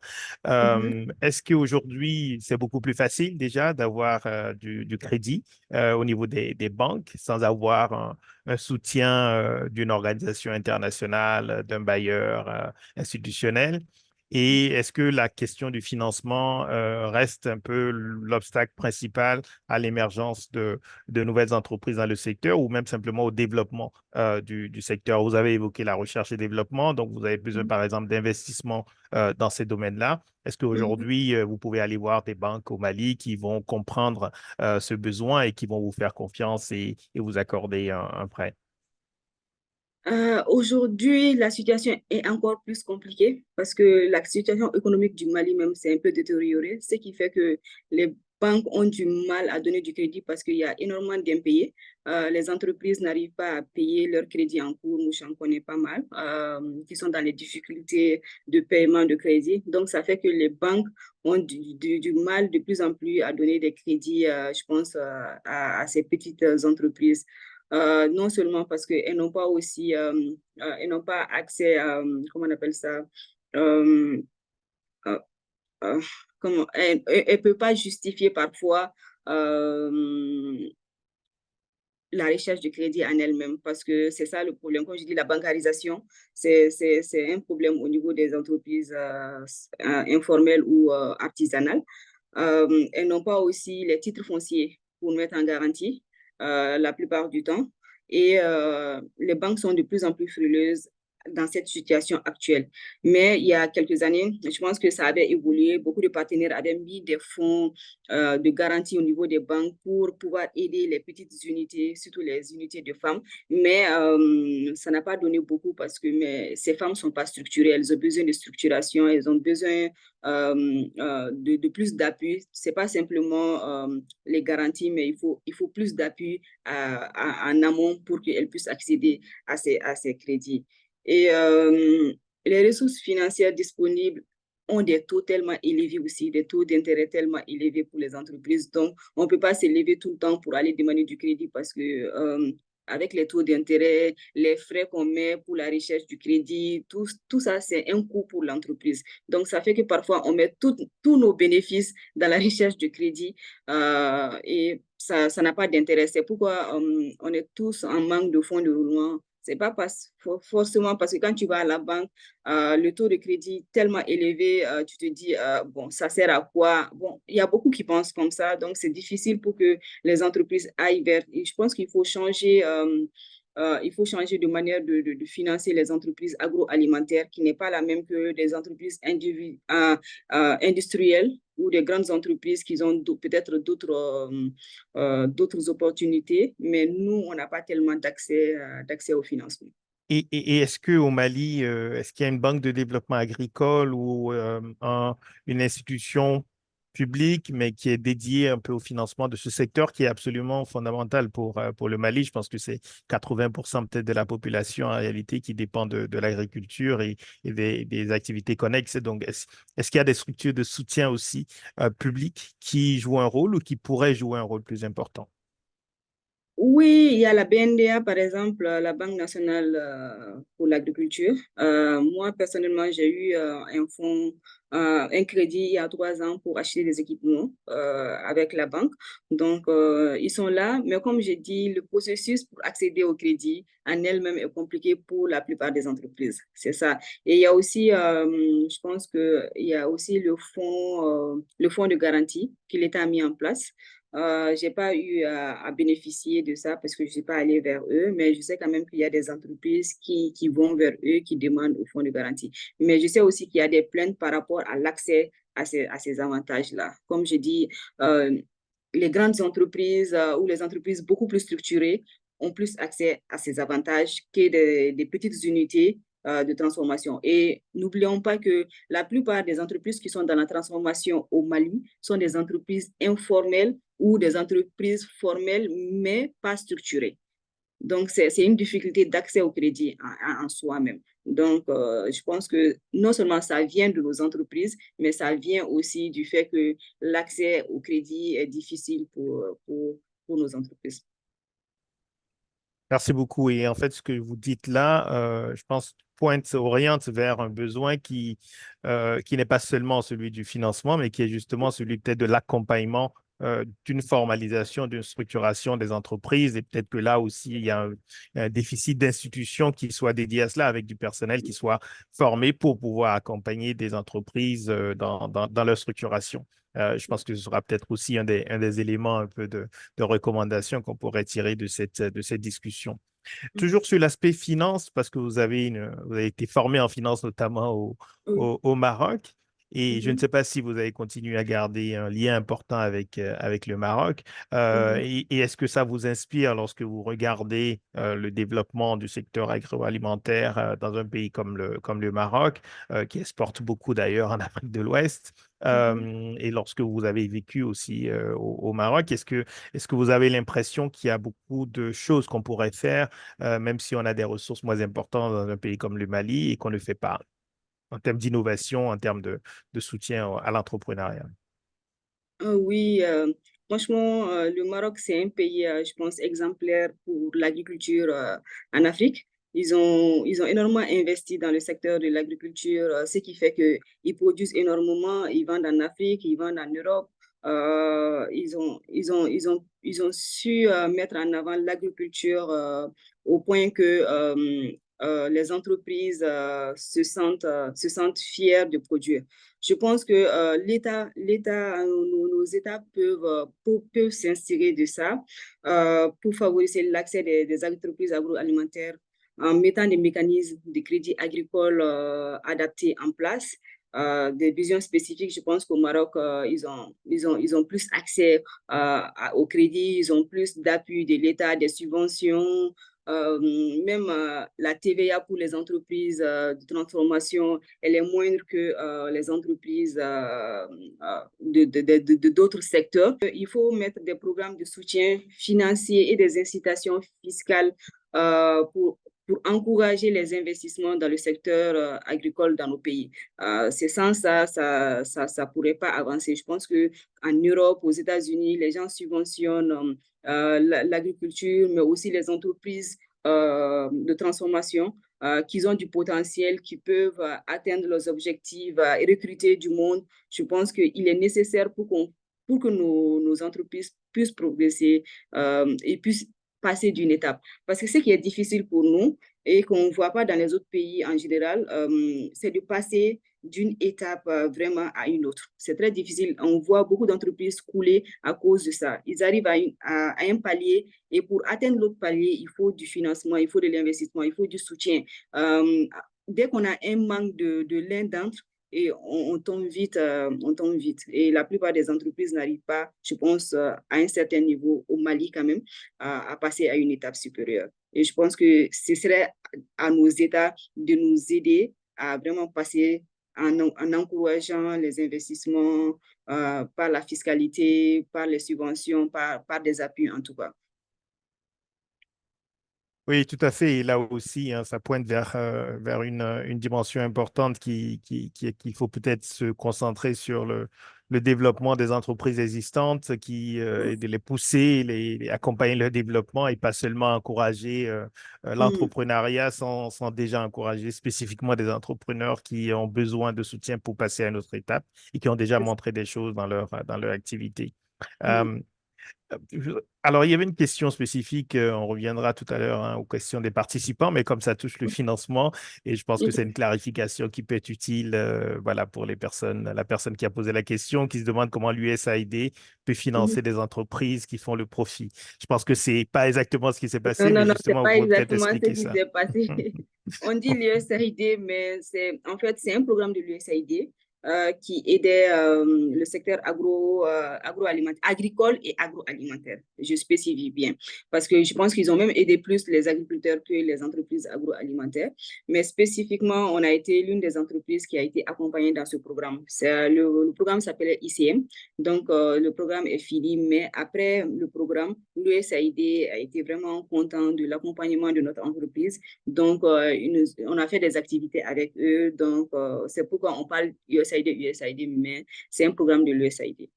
Est-ce qu'aujourd'hui, c'est beaucoup plus facile déjà d'avoir du crédit au niveau des banques sans avoir un soutien d'une organisation internationale, d'un bailleur institutionnel? Et est-ce que la question du financement reste un peu l'obstacle principal à l'émergence de nouvelles entreprises dans le secteur ou même simplement au développement du secteur? Vous avez évoqué la recherche et développement, donc vous avez besoin, par exemple, d'investissements dans ces domaines-là. Est-ce qu'aujourd'hui, vous pouvez aller voir des banques au Mali qui vont comprendre ce besoin et qui vont vous faire confiance et vous accorder un prêt? Aujourd'hui, la situation est encore plus compliquée parce que la situation économique du Mali même s'est un peu détériorée, ce qui fait que les banques ont du mal à donner du crédit parce qu'il y a énormément d'impayés. Les entreprises n'arrivent pas à payer leur crédit en cours, nous j'en connais pas mal, qui sont dans les difficultés de paiement de crédit. Donc, ça fait que les banques ont du mal de plus en plus à donner des crédits, je pense, à ces petites entreprises. Non seulement parce qu'elles n'ont pas aussi, elles n'ont pas accès à, comment on appelle ça, euh, euh, euh, comment, elles ne peuvent pas justifier parfois la recherche de crédit en elle-même, parce que c'est ça le problème. Comme je dis, la bancarisation, c'est un problème au niveau des entreprises informelles ou artisanales. Elles n'ont pas aussi les titres fonciers pour mettre en garantie la plupart du temps. Et les banques sont de plus en plus frileuses dans cette situation actuelle. Mais il y a quelques années, je pense que ça avait évolué. Beaucoup de partenaires avaient mis des fonds de garantie au niveau des banques pour pouvoir aider les petites unités, surtout les unités de femmes. Mais ça n'a pas donné beaucoup parce que ces femmes ne sont pas structurées. Elles ont besoin de structuration, elles ont besoin de plus d'appui. Ce n'est pas simplement les garanties, mais il faut plus d'appui en amont pour qu'elles puissent accéder à ces crédits. Et les ressources financières disponibles ont des taux tellement élevés aussi, des taux d'intérêt tellement élevés pour les entreprises. Donc, on ne peut pas s'élever tout le temps pour aller demander du crédit parce que avec les taux d'intérêt, les frais qu'on met pour la recherche du crédit, tout ça, c'est un coût pour l'entreprise. Donc, ça fait que parfois, on met tous nos bénéfices dans la recherche du crédit et ça n'a pas d'intérêt. C'est pourquoi on est tous en manque de fonds de roulement. C'est pas forcément parce que quand tu vas à la banque, le taux de crédit tellement élevé, tu te dis, bon, ça sert à quoi? Bon, il y a beaucoup qui pensent comme ça, donc c'est difficile pour que les entreprises aillent vers. Et je pense qu'il faut changer. Il faut changer de manière de financer les entreprises agroalimentaires qui n'est pas la même que les entreprises industrielles ou des grandes entreprises qui ont peut-être d'autres opportunités, mais nous, on n'a pas tellement d'accès au financement. Et est-ce qu'au Mali, est-ce qu'il y a une banque de développement agricole ou une institution publique, mais qui est dédiée un peu au financement de ce secteur qui est absolument fondamental pour le Mali? Je pense que c'est 80% peut-être de la population en réalité qui dépend de l'agriculture et des activités connexes. Donc, est-ce qu'il y a des structures de soutien aussi publiques qui jouent un rôle ou qui pourraient jouer un rôle plus important? Oui, il y a la BNDA, par exemple, la Banque nationale pour l'agriculture. Moi, personnellement, j'ai eu un fonds, un crédit il y a 3 ans pour acheter des équipements avec la banque. Donc, ils sont là. Mais comme j'ai dit, le processus pour accéder au crédit en elle-même est compliqué pour la plupart des entreprises. C'est ça. Et il y a aussi, je pense qu'il y a aussi le fonds de garantie que l'État a mis en place. J'ai pas eu à bénéficier de ça parce que je suis pas allée vers eux, mais je sais quand même qu'il y a des entreprises qui vont vers eux, qui demandent au fonds de garantie. Mais je sais aussi qu'il y a des plaintes par rapport à l'accès à ces avantages-là. Comme je dis, les grandes entreprises ou les entreprises beaucoup plus structurées ont plus accès à ces avantages que des petites unités de transformation. Et n'oublions pas que la plupart des entreprises qui sont dans la transformation au Mali sont des entreprises informelles ou des entreprises formelles, mais pas structurées. Donc, c'est une difficulté d'accès au crédit en soi-même. Donc, je pense que non seulement ça vient de nos entreprises, mais ça vient aussi du fait que l'accès au crédit est difficile pour nos entreprises. Merci beaucoup. Et en fait, ce que vous dites là, je pense, oriente vers un besoin qui n'est pas seulement celui du financement, mais qui est justement celui peut-être de l'accompagnement d'une formalisation, d'une structuration des entreprises. Et peut-être que là aussi, il y a un déficit d'institutions qui soit dédié à cela, avec du personnel qui soit formé pour pouvoir accompagner des entreprises dans leur structuration. Je pense que ce sera peut-être aussi un des éléments un peu de recommandations qu'on pourrait tirer de cette discussion. Toujours sur l'aspect finance, parce que vous avez été formé en finance notamment Oui. au Maroc, et je ne Mhm. sais pas si vous avez continué à garder un lien important avec le Maroc. Mhm. Et est-ce que ça vous inspire lorsque vous regardez le développement du secteur agroalimentaire dans un pays comme le Maroc, qui exporte beaucoup d'ailleurs en Afrique de l'Ouest? Mhm. Et lorsque vous avez vécu aussi au Maroc, est-ce que vous avez l'impression qu'il y a beaucoup de choses qu'on pourrait faire, même si on a des ressources moins importantes dans un pays comme le Mali et qu'on ne fait pas en termes d'innovation, en termes de soutien à l'entrepreneuriat? Oui, franchement, le Maroc, c'est un pays, je pense, exemplaire pour l'agriculture en Afrique. Ils ont énormément investi dans le secteur de l'agriculture, ce qui fait qu'ils produisent énormément, ils vendent en Afrique, ils vendent en Europe. Ils ont su mettre en avant l'agriculture au point que les entreprises se sentent fiers de produire. Je pense que nos États peuvent s'inspirer de ça pour favoriser l'accès des entreprises agroalimentaires en mettant des mécanismes de crédit agricole adaptés en place. Des visions spécifiques, je pense qu'au Maroc, ils ont plus accès au crédit, ils ont plus d'appui de l'État, des subventions, même la TVA pour les entreprises de transformation, elle est moindre que les entreprises d'autres secteurs. Il faut mettre des programmes de soutien financier et des incitations fiscales pour encourager les investissements dans le secteur agricole dans nos pays. C'est sans ça pourrait pas avancer. Je pense qu'en Europe, aux États-Unis, les gens subventionnent l'agriculture, mais aussi les entreprises de transformation qui ont du potentiel, qui peuvent atteindre leurs objectifs et recruter du monde. Je pense qu'il est nécessaire pour que nos entreprises puissent progresser et puissent passer d'une étape. Parce que ce qui est difficile pour nous et qu'on ne voit pas dans les autres pays en général, c'est de passer d'une étape vraiment à une autre. C'est très difficile. On voit beaucoup d'entreprises couler à cause de ça. Ils arrivent à un palier et pour atteindre l'autre palier, il faut du financement, il faut de l'investissement, il faut du soutien. Dès qu'on a un manque de l'un d'entre, et on tombe vite, on tombe vite. Et la plupart des entreprises n'arrivent pas, je pense, à un certain niveau, au Mali quand même, à passer à une étape supérieure. Et je pense que ce serait à nos États de nous aider à vraiment passer en encourageant les investissements par la fiscalité, par les subventions, par des appuis en tout cas. Oui, tout à fait. Et là aussi, hein, ça pointe vers une dimension importante qu'il faut peut-être se concentrer sur le développement des entreprises existantes et de les pousser, accompagner leur développement et pas seulement encourager l'entrepreneuriat sans déjà encourager spécifiquement des entrepreneurs qui ont besoin de soutien pour passer à une autre étape et qui ont déjà montré des choses dans leur activité. Euh, alors, il y avait une question spécifique, on reviendra tout à l'heure hein, aux questions des participants, mais comme ça touche le financement, et je pense que c'est une clarification qui peut être utile voilà, pour la personne qui a posé la question, qui se demande comment l'USAID peut financer des entreprises qui font le profit. Je pense que ce n'est pas exactement ce qui s'est passé, mais Non, c'est justement, vous pas pouvez peut-être exactement ce expliquer qui ça. s'est passé. On dit l'USAID, mais en fait, c'est un programme de l'USAID qui aidait le secteur agroalimentaire, agricole et agroalimentaire. Je spécifie bien, parce que je pense qu'ils ont même aidé plus les agriculteurs que les entreprises agroalimentaires. Mais spécifiquement, on a été l'une des entreprises qui a été accompagnée dans ce programme. Le programme s'appelait ICM, donc le programme est fini, mais après le programme, l'USAID a été vraiment content de l'accompagnement de notre entreprise. Donc, on a fait des activités avec eux. Donc, c'est pourquoi on parle USAID, mais c'est un programme de l'USAID.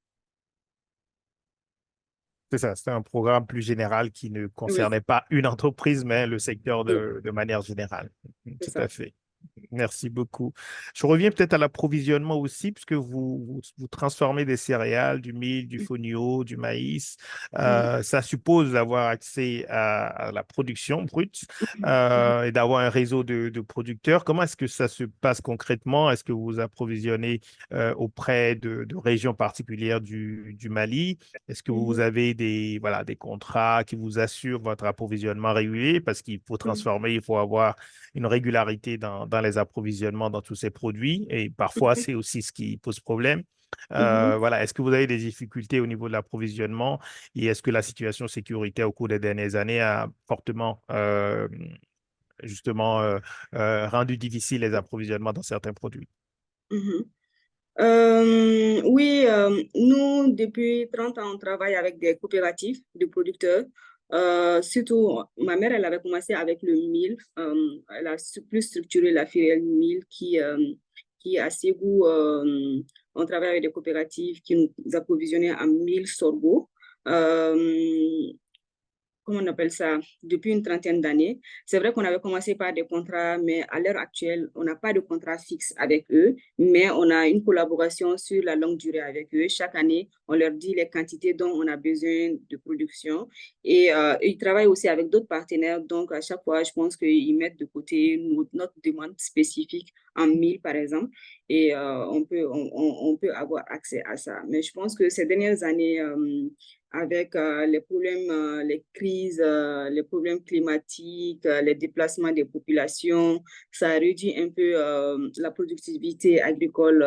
C'est ça, c'était un programme plus général qui ne Oui, concernait pas une entreprise, mais le secteur oui, de manière générale. c'est Tout ça. à fait. Merci beaucoup. Je reviens peut-être à l'approvisionnement aussi, puisque vous transformez des céréales, du mil, du fonio, du maïs. Mhm, Ça suppose d'avoir accès à la production brute mhm, et d'avoir un réseau de producteurs. Comment est-ce que ça se passe concrètement? Est-ce que vous vous approvisionnez auprès de régions particulières du Mali? Est-ce que vous mhm, avez voilà, des contrats qui vous assurent votre approvisionnement régulier? Parce qu'il faut mhm, transformer, il faut avoir une régularité dans les approvisionnements dans tous ces produits et parfois c'est aussi ce qui pose problème. mhm. Voilà, est-ce que vous avez des difficultés au niveau de l'approvisionnement et est-ce que la situation sécuritaire au cours des dernières années a fortement justement rendu difficile les approvisionnements dans certains produits? Mhm. Oui, nous, depuis 30 ans, on travaille avec des coopératives de producteurs. Surtout, ma mère, elle avait commencé avec le mil. Elle a plus structuré la filière mil qui a ses goûts. On travaille avec des coopératives qui nous approvisionnaient en mil sorgho. Euh, comment on appelle ça, depuis une trentaine d'années. C'est vrai qu'on avait commencé par des contrats, mais à l'heure actuelle, on n'a pas de contrat fixe avec eux, mais on a une collaboration sur la longue durée avec eux. Chaque année, on leur dit les quantités dont on a besoin de production et ils travaillent aussi avec d'autres partenaires. Donc, à chaque fois, je pense qu'ils mettent de côté notre demande spécifique en 1000, par exemple, et on peut avoir accès à ça. Mais je pense que ces dernières années, avec les problèmes, les crises, les problèmes climatiques, les déplacements des populations, ça a réduit un peu la productivité agricole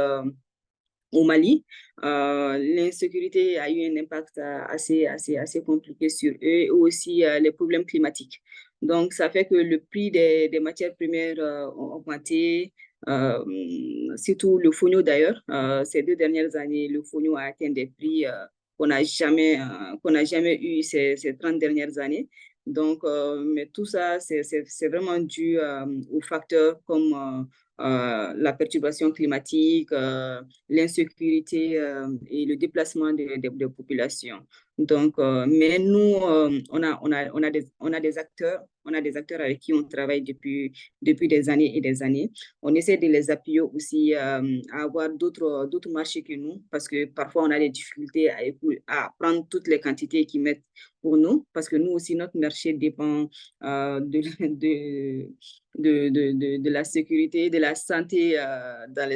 au Mali. L'insécurité a eu un impact assez compliqué sur eux et aussi les problèmes climatiques. Donc, ça fait que le prix des matières premières ont augmenté, surtout le fonio d'ailleurs. Ces 2 dernières années, le fonio a atteint des prix qu'on n'a jamais eu ces 30 dernières années. Donc, mais tout ça, c'est vraiment dû aux facteurs comme la perturbation climatique, l'insécurité et le déplacement des populations. Donc, mais nous, on a des acteurs avec qui on travaille depuis des années et des années. On essaie de les appuyer aussi à avoir d'autres marchés que nous parce que parfois on a des difficultés à prendre toutes les quantités qu'ils mettent pour nous parce que nous aussi, notre marché dépend de la sécurité, de la santé, dans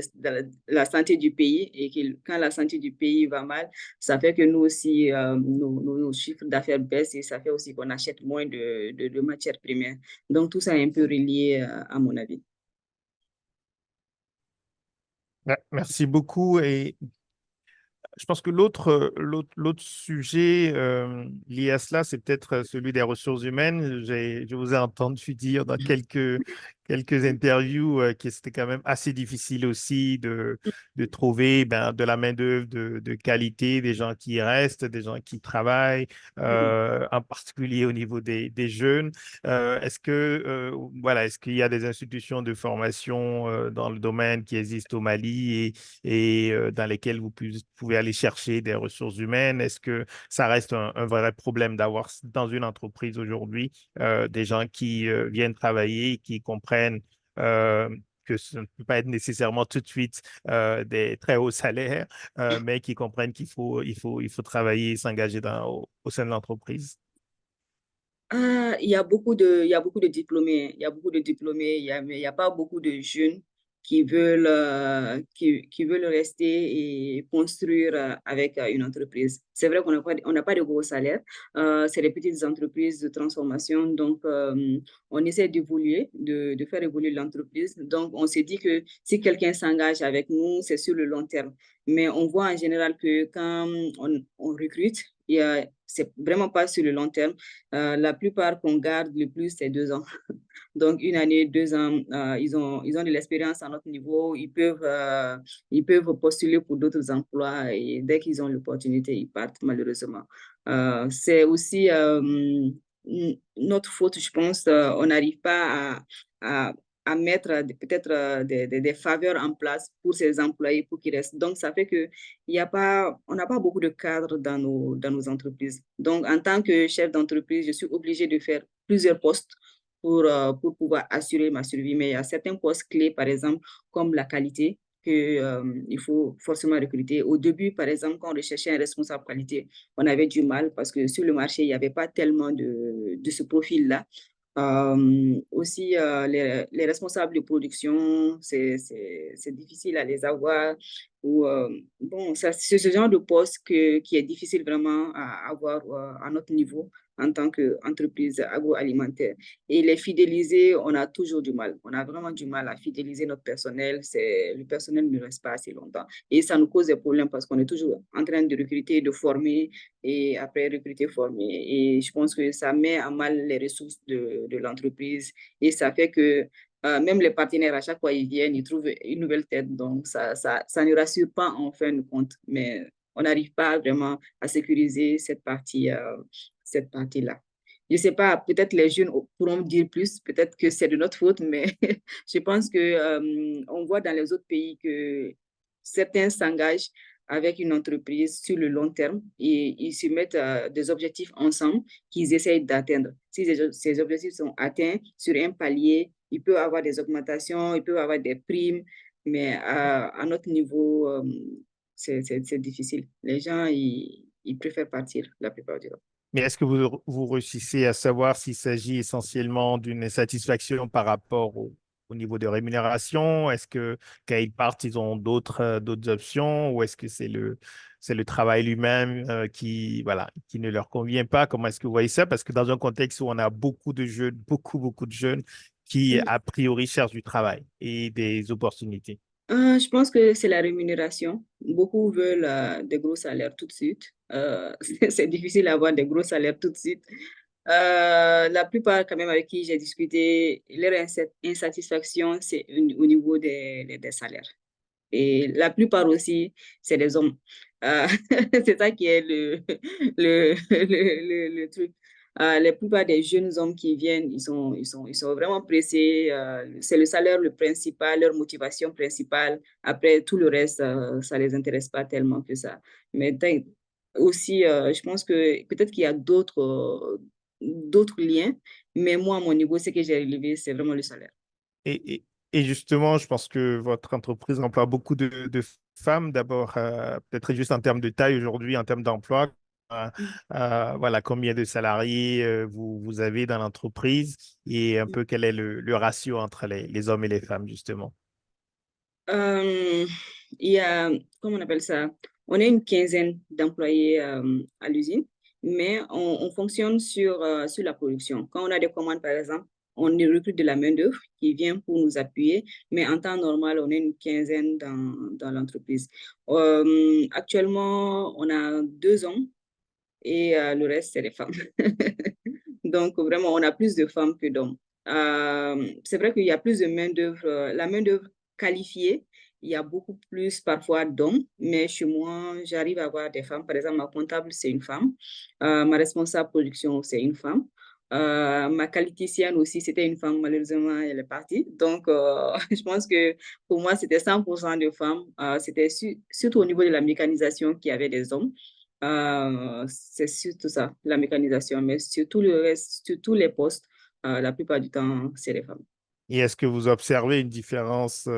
la santé du pays et quand la santé du pays va mal, ça fait que nous aussi, nos chiffres d'affaires baissent et ça fait aussi qu'on achète moins de matières premières. Donc, tout ça est un peu relié à mon avis. Merci beaucoup. Et je pense que l'autre sujet lié à cela, c'est peut-être celui des ressources humaines. Je vous ai entendu dire dans quelques interviews que c'était quand même assez difficile aussi de trouver de la main-d'œuvre de qualité, des gens qui restent, des gens qui travaillent, en particulier au niveau des jeunes. Est-ce qu'il y a des institutions de formation dans le domaine qui existent au Mali et dans lesquelles vous pouvez aller chercher des ressources humaines? Est-ce que ça reste un vrai problème d'avoir dans une entreprise aujourd'hui des gens qui viennent travailler, qui comprennent que ce ne peut pas être nécessairement tout de suite des très hauts salaires, mais qui comprennent qu'il faut travailler et s'engager au sein de l'entreprise? Il y a beaucoup de diplômés, il y a beaucoup de diplômés, mais il y a pas beaucoup de jeunes qui veulent rester et construire avec une entreprise. C'est vrai on n'a pas de gros salaires, c'est des petites entreprises de transformation, donc on essaie d'évoluer, de faire évoluer l'entreprise. Donc, on s'est dit que si quelqu'un s'engage avec nous, c'est sur le long terme. Mais on voit en général que quand on recrute, c'est vraiment pas sur le long terme. La plupart qu'on garde le plus, c'est 2 ans. Donc, une année, 2 ans, ils ont de l'expérience à notre niveau. Ils peuvent postuler pour d'autres emplois et dès qu'ils ont l'opportunité, ils partent malheureusement. C'est aussi notre faute, je pense. On n'arrive pas à mettre peut-être des faveurs en place pour ces employés pour qu'ils restent. Donc, ça fait que on n'a pas beaucoup de cadres dans nos entreprises. Donc, en tant que chef d'entreprise, je suis obligée de faire plusieurs postes pour pouvoir assurer ma survie. Mais il y a certains postes clés, par exemple, comme la qualité, il faut forcément recruter. Au début, par exemple, quand on recherchait un responsable qualité, on avait du mal parce que sur le marché, il n'y avait pas tellement de ce profil-là. Aussi, les responsables de production, c'est difficile à les avoir. Ou, bon, c'est ce genre de poste qui est difficile vraiment à avoir à notre niveau en tant qu'entreprise agroalimentaire. Et les fidéliser, on a toujours du mal. On a vraiment du mal à fidéliser notre personnel. Le personnel ne reste pas assez longtemps. Et ça nous cause des problèmes parce qu'on est toujours en train de recruter, de former et après recruter, former. Et je pense que ça met à mal les ressources de l'entreprise et ça fait que même les partenaires, à chaque fois ils viennent, ils trouvent une nouvelle tête. Donc, ça ne rassure pas en fin de compte. Mais on n'arrive pas vraiment à sécuriser cette partie-là. Je ne sais pas, peut-être les jeunes pourront me dire plus, peut-être que c'est de notre faute, mais je pense que on voit dans les autres pays que certains s'engagent avec une entreprise sur le long terme et ils se mettent des objectifs ensemble qu'ils essayent d'atteindre. Si ces objectifs sont atteints sur un palier, il peut avoir des augmentations, il peut avoir des primes, mais à notre niveau, c'est difficile. Les gens, ils préfèrent partir la plupart du temps. Mais est-ce que vous réussissez à savoir s'il s'agit essentiellement d'une insatisfaction par rapport au niveau de rémunération? Est-ce que quand ils partent, ils ont d'autres options ou est-ce que c'est le travail lui-même voilà, qui ne leur convient pas? Comment est-ce que vous voyez ça? Parce que dans un contexte où on a beaucoup de jeunes, beaucoup de jeunes qui, a priori, cherchent du travail et des opportunités. Je pense que c'est la rémunération. Beaucoup veulent des gros salaires tout de suite. C'est difficile d'avoir des gros salaires tout de suite. La plupart, quand même, avec qui j'ai discuté, leur insatisfaction, c'est au niveau des salaires. Et la plupart aussi, c'est des hommes. Euh, c'est ça qui est le truc. La plupart des jeunes hommes qui viennent, ils sont vraiment pressés. C'est le salaire le principal, leur motivation principale. Après, tout le reste, ça ne les intéresse pas tellement que ça. Mais aussi, je pense que peut-être qu'il y a d'autres liens. Mais moi, à mon niveau, ce que j'ai relevé, c'est vraiment le salaire. Et, et, et justement, je pense que votre entreprise emploie beaucoup de femmes. D'abord, peut-être juste en termes de taille aujourd'hui, en termes d'emploi. euh, voilà, combien de salariés vous avez dans l'entreprise et un peu quel est le ratio entre les hommes et les femmes, justement. Euh, il y a, comment on appelle ça? On est une quinzaine d'employés à l'usine, mais on fonctionne sur la production. Quand on a des commandes, par exemple, on recrute de la main-d'œuvre qui vient pour nous appuyer, mais en temps normal, on est une quinzaine dans l'entreprise. Actuellement, on a 2 hommes et le reste, c'est des femmes. Donc, vraiment, on a plus de femmes que d'hommes. C'est vrai qu'il y a plus de main-d'œuvre, la main-d'œuvre qualifiée, il y a beaucoup plus parfois d'hommes, mais chez moi, j'arrive à avoir des femmes. Par exemple, ma comptable, c'est une femme. Ma responsable production, c'est une femme. Ma qualiticienne aussi, c'était une femme. Malheureusement, elle est partie. Donc, je pense que pour moi, c'était 100% de femmes. C'était surtout au niveau de la mécanisation qu'il y avait des hommes. C'est surtout ça, la mécanisation, mais sur tout le reste, sur tous les postes, la plupart du temps, c'est les femmes. Et est-ce que vous observez une différence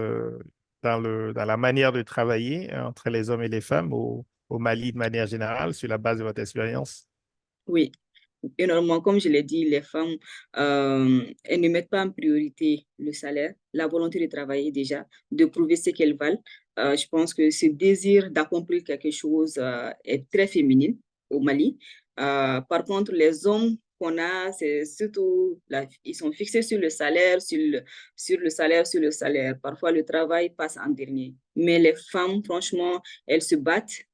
dans la manière de travailler entre les hommes et les femmes au Mali de manière générale sur la base de votre expérience? Oui, énormément. Comme je l'ai dit, les femmes, elles ne mettent pas en priorité le salaire, la volonté de travailler déjà, de prouver ce qu'elles valent. Je pense que ce désir d'accomplir quelque chose est très féminin au Mali. Par contre, les hommes qu'on a, c'est surtout, ils sont fixés sur le salaire, sur le salaire, sur le salaire. Parfois, le travail passe en dernier. Mais les femmes, franchement, elles se battent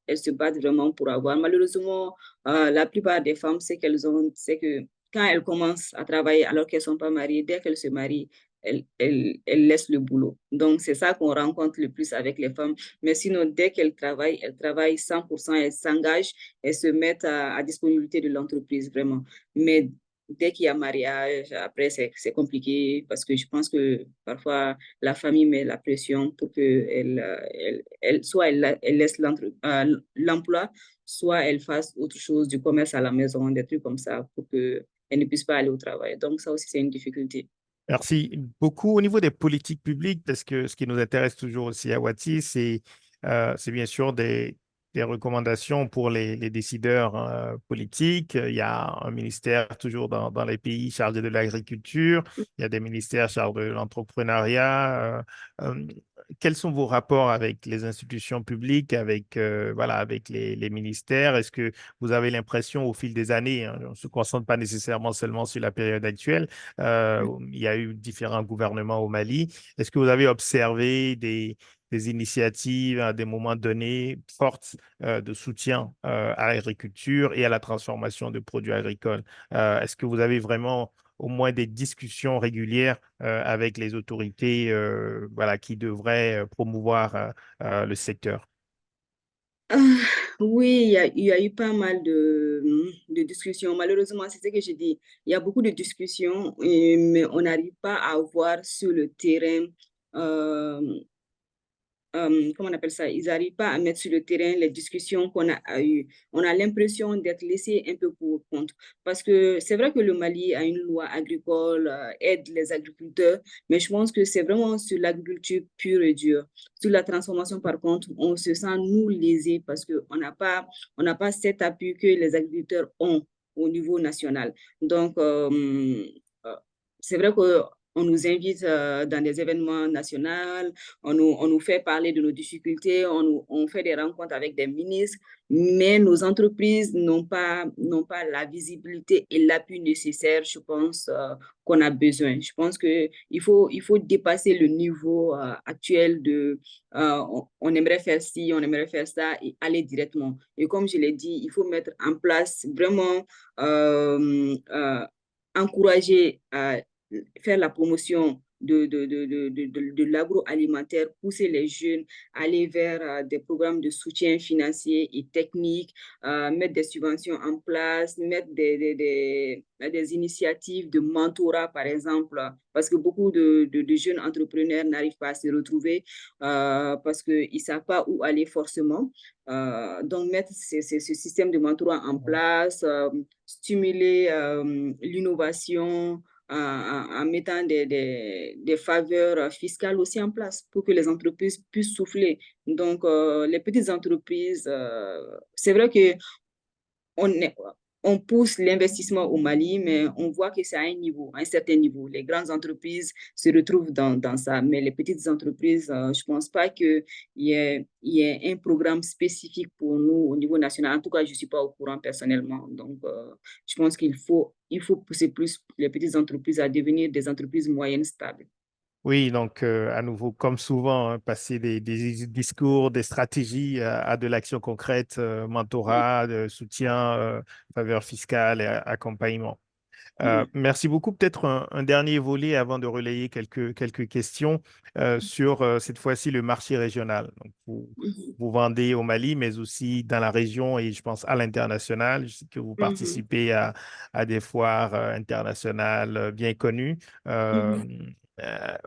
vraiment pour avoir. Malheureusement, la plupart des femmes, ce qu'elles ont, c'est que quand elles commencent à travailler alors qu'elles ne sont pas mariées, dès qu'elles se marient, elles laissent le boulot. Donc, c'est ça qu'on rencontre le plus avec les femmes. Mais sinon, dès elles travaillent 100%, elles s'engagent, elles se mettent à disponibilité de l'entreprise, vraiment. Mais dès qu'il y a mariage, après, c'est compliqué parce que je pense que parfois, la famille met la pression pour soit elle laisse l'emploi, soit elle fasse autre chose, du commerce à la maison, des trucs comme ça, pour qu'elle ne puisse pas aller au travail. Donc, ça aussi, c'est une difficulté. Merci beaucoup. Au niveau des politiques publiques, parce que ce qui nous intéresse toujours aussi à Wati, c'est bien sûr des recommandations pour les décideurs politiques. Il y a un ministère toujours dans les pays chargé de l'agriculture. Il y a des ministères chargés de l'entrepreneuriat. Quels sont vos rapports avec les institutions publiques, voilà, avec les ministères? Est-ce que vous avez l'impression au fil des années, hein, on ne se concentre pas nécessairement seulement sur la période actuelle, il y a eu différents gouvernements au Mali. Est-ce que vous avez observé des initiatives à des moments donnés fortes de soutien à l'agriculture et à la transformation de produits agricoles? Est-ce que vous avez vraiment au moins des discussions régulières avec les autorités voilà, qui devraient promouvoir le secteur? Ah, oui, il y a eu pas mal de discussions. Malheureusement, c'est ce que je dis. Il y a beaucoup de discussions, mais on n'arrive pas à voir sur le terrain euh, comment on appelle ça, ils n'arrivent pas à mettre sur le terrain les discussions qu'on a eues. On a l'impression d'être laissé un peu pour compte. Parce que c'est vrai que le Mali a une loi agricole, aide les agriculteurs, mais je pense que c'est vraiment sur l'agriculture pure et dure. Sur la transformation, par contre, on se sent, nous, lésés parce on n'a pas cet appui que les agriculteurs ont au niveau national. Donc, euh, c'est vrai que on nous invite dans des événements nationaux, on nous fait parler de nos difficultés, on fait des rencontres avec des ministres, mais nos entreprises n'ont pas la visibilité et l'appui nécessaire, je pense, qu'on a besoin. Je pense il faut dépasser le niveau actuel de on aimerait faire ci, on aimerait faire ça et aller directement. Et comme je l'ai dit, il faut mettre en place vraiment encourager à faire la promotion de l'agroalimentaire, pousser les jeunes à aller vers des programmes de soutien financier et technique, mettre des subventions en place, mettre des initiatives de mentorat, par exemple, parce que beaucoup de jeunes entrepreneurs n'arrivent pas à se retrouver parce qu'ils ne savent pas où aller forcément. Donc, mettre ce système de mentorat en place, stimuler l'innovation en mettant des faveurs fiscales aussi en place pour que les entreprises puissent souffler. Donc, les petites entreprises, c'est vrai que on, est- on pousse l'investissement au Mali, mais on voit que c'est à un niveau, à un certain niveau. Les grandes entreprises se retrouvent dans ça, mais les petites entreprises, je ne pense pas qu'il y ait un programme spécifique pour nous au niveau national. En tout cas, je ne suis pas au courant personnellement. Donc, je pense il faut pousser plus les petites entreprises à devenir des entreprises moyennes stables. Oui, donc à nouveau, comme souvent, hein, passer des discours, des stratégies à de l'action concrète, mentorat, de soutien, faveur fiscale et accompagnement. Mhm. Merci beaucoup. Peut-être un dernier volet avant de relayer quelques questions sur cette fois-ci le marché régional. Donc, Mhm. vous vendez au Mali, mais aussi dans la région et je pense à l'international. Je sais que vous Mhm. participez à des foires internationales bien connues. Euh, Mhm.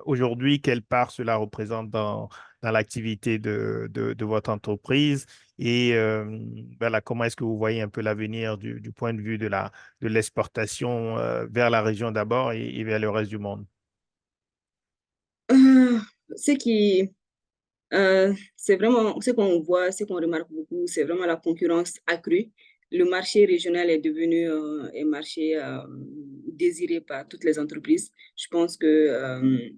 Aujourd'hui, quelle part cela représente dans l'activité de votre entreprise et voilà, comment est-ce que vous voyez un peu l'avenir du point de vue de l'exportation vers la région d'abord et vers le reste du monde? Euh, ce qui, c'est vraiment ce qu'on voit, ce qu'on remarque beaucoup, c'est vraiment la concurrence accrue. Le marché régional est devenu un marché désiré par toutes les entreprises. Je pense que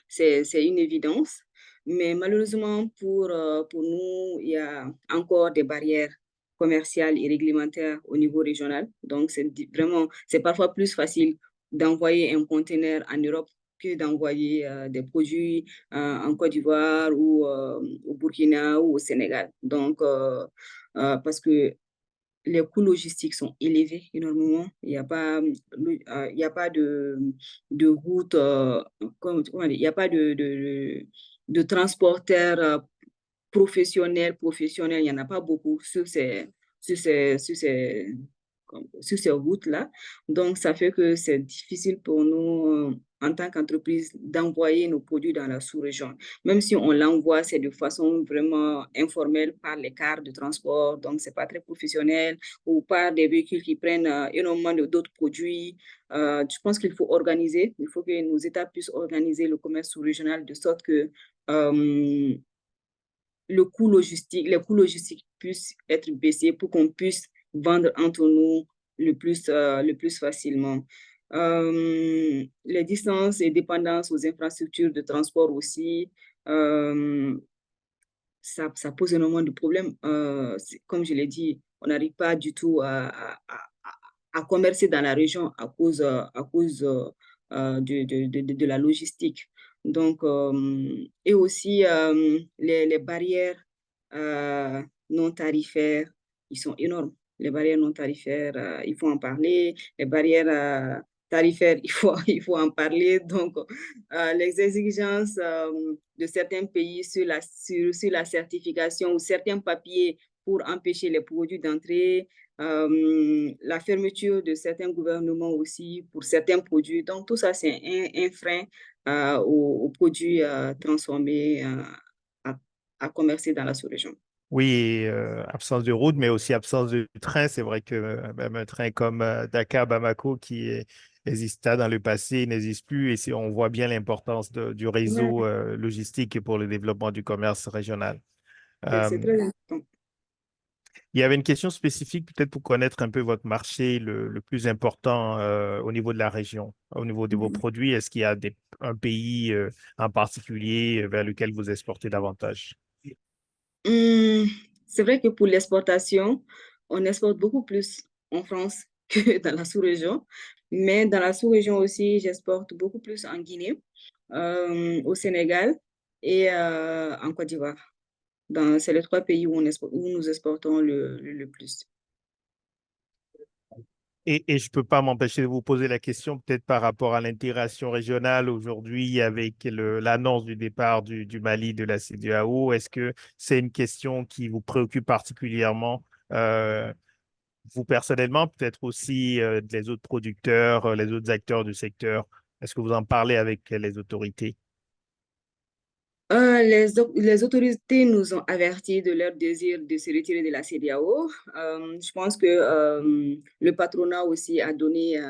c'est une évidence. Mais malheureusement, pour nous, il y a encore des barrières commerciales et réglementaires au niveau régional. Donc, vraiment, c'est parfois plus facile d'envoyer un conteneur en Europe que d'envoyer des produits en Côte d'Ivoire ou au Burkina ou au Sénégal. Donc, parce que les coûts logistiques sont élevés énormément. Il y a pas de route, comment dire, il n'y a pas de transporteurs professionnels, il n'y en a pas beaucoup sur ces, sur ces, sur ces routes-là. Donc, ça fait que c'est difficile pour nous, en tant qu'entreprise, d'envoyer nos produits dans la sous-région. Même si on l'envoie, c'est de façon vraiment informelle par les cars de transport, donc c'est pas très professionnel, ou par des véhicules qui prennent énormément d'autres produits. Je pense qu'il faut organiser, il faut que nos États puissent organiser le commerce sous-régional de sorte que euh, les coûts logistiques puissent être baissés pour qu'on puisse vendre entre nous le plus facilement. Les distances et dépendances aux infrastructures de transport aussi, euh, ça pose énormément de problèmes. Comme je l'ai dit, on n'arrive pas du tout à commercer dans la région à cause de la logistique. Donc, et aussi les barrières non tarifaires, ils sont énormes. Les barrières non tarifaires, il faut en parler. Les barrières tarifaires, il faut en parler. Donc, les exigences de certains pays sur la certification ou certains papiers pour empêcher les produits d'entrer, la fermeture de certains gouvernements aussi pour certains produits. Donc, tout ça, c'est un frein aux produits transformés à commercer dans la sous-région. Oui, et, absence de route, mais aussi absence de train. C'est vrai que même un train comme Dakar-Bamako existait dans le passé n'existe plus et on voit bien l'importance du Ouais, réseau logistique pour le développement du commerce régional. c'est Euh, très important. il y avait une question spécifique peut-être pour connaître un peu votre marché le plus important au niveau de la région, au niveau de vos produits. Est-ce qu'il y a un pays en particulier vers lequel vous exportez davantage? Hum, c'est vrai que pour l'exportation, on exporte beaucoup plus en France que dans la sous-région. Mais dans la sous-région aussi, j'exporte beaucoup plus en Guinée, au Sénégal et en Côte d'Ivoire. C'est les trois pays où, où nous exportons le plus. Et je ne peux pas m'empêcher de vous poser la question, peut-être par rapport à l'intégration régionale aujourd'hui avec l'annonce du départ du Mali de la CEDEAO. Est-ce que c'est une question qui vous préoccupe particulièrement, euh, vous personnellement, peut-être aussi les autres producteurs, les autres acteurs du secteur? Est-ce que vous en parlez avec les autorités? Les autorités nous ont avertis de leur désir de se retirer de la CEDEAO. Je pense que le patronat aussi a donné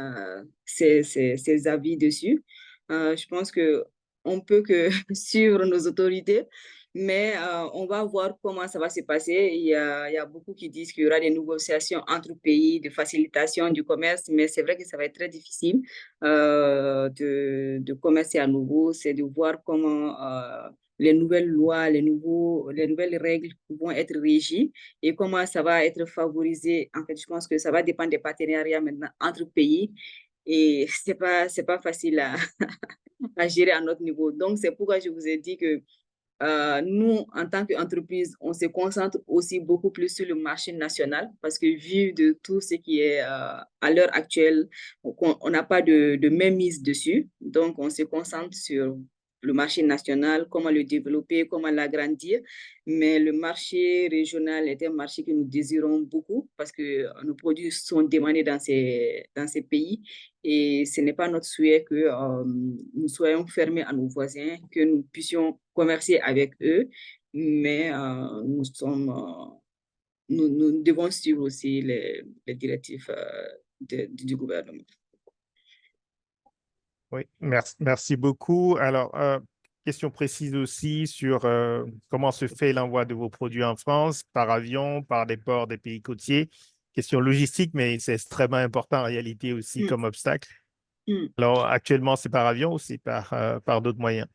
ses avis dessus. Je pense que on peut que suivre nos autorités, mais on va voir comment ça va se passer. Il y a beaucoup qui disent qu'il y aura des négociations entre pays de facilitation du commerce, mais c'est vrai que ça va être très difficile de commercer à nouveau. C'est de voir comment les nouvelles lois, les nouvelles règles vont être régies et comment ça va être favorisé. En fait, je pense que ça va dépendre des partenariats maintenant entre pays et c'est pas facile à gérer à notre niveau. Donc, c'est pourquoi je vous ai dit que nous, en tant qu'entreprise, on se concentre aussi beaucoup plus sur le marché national parce que vu de tout ce qui est à l'heure actuelle, on n'a pas de mainmise dessus. Donc, on se concentre sur le marché national, comment le développer, comment l'agrandir. Mais le marché régional est un marché que nous désirons beaucoup parce que nos produits sont demandés dans ces pays et ce n'est pas notre souhait que nous soyons fermés à nos voisins, que nous puissions commercer avec eux, mais nous devons suivre aussi les directives du gouvernement. Oui, merci beaucoup. Alors, question précise aussi sur comment se fait l'envoi de vos produits en France, par avion, par des ports des pays côtiers. Question logistique, mais c'est extrêmement important en réalité aussi Mm, comme obstacle. mm. Alors, actuellement, c'est par avion ou c'est par d'autres moyens?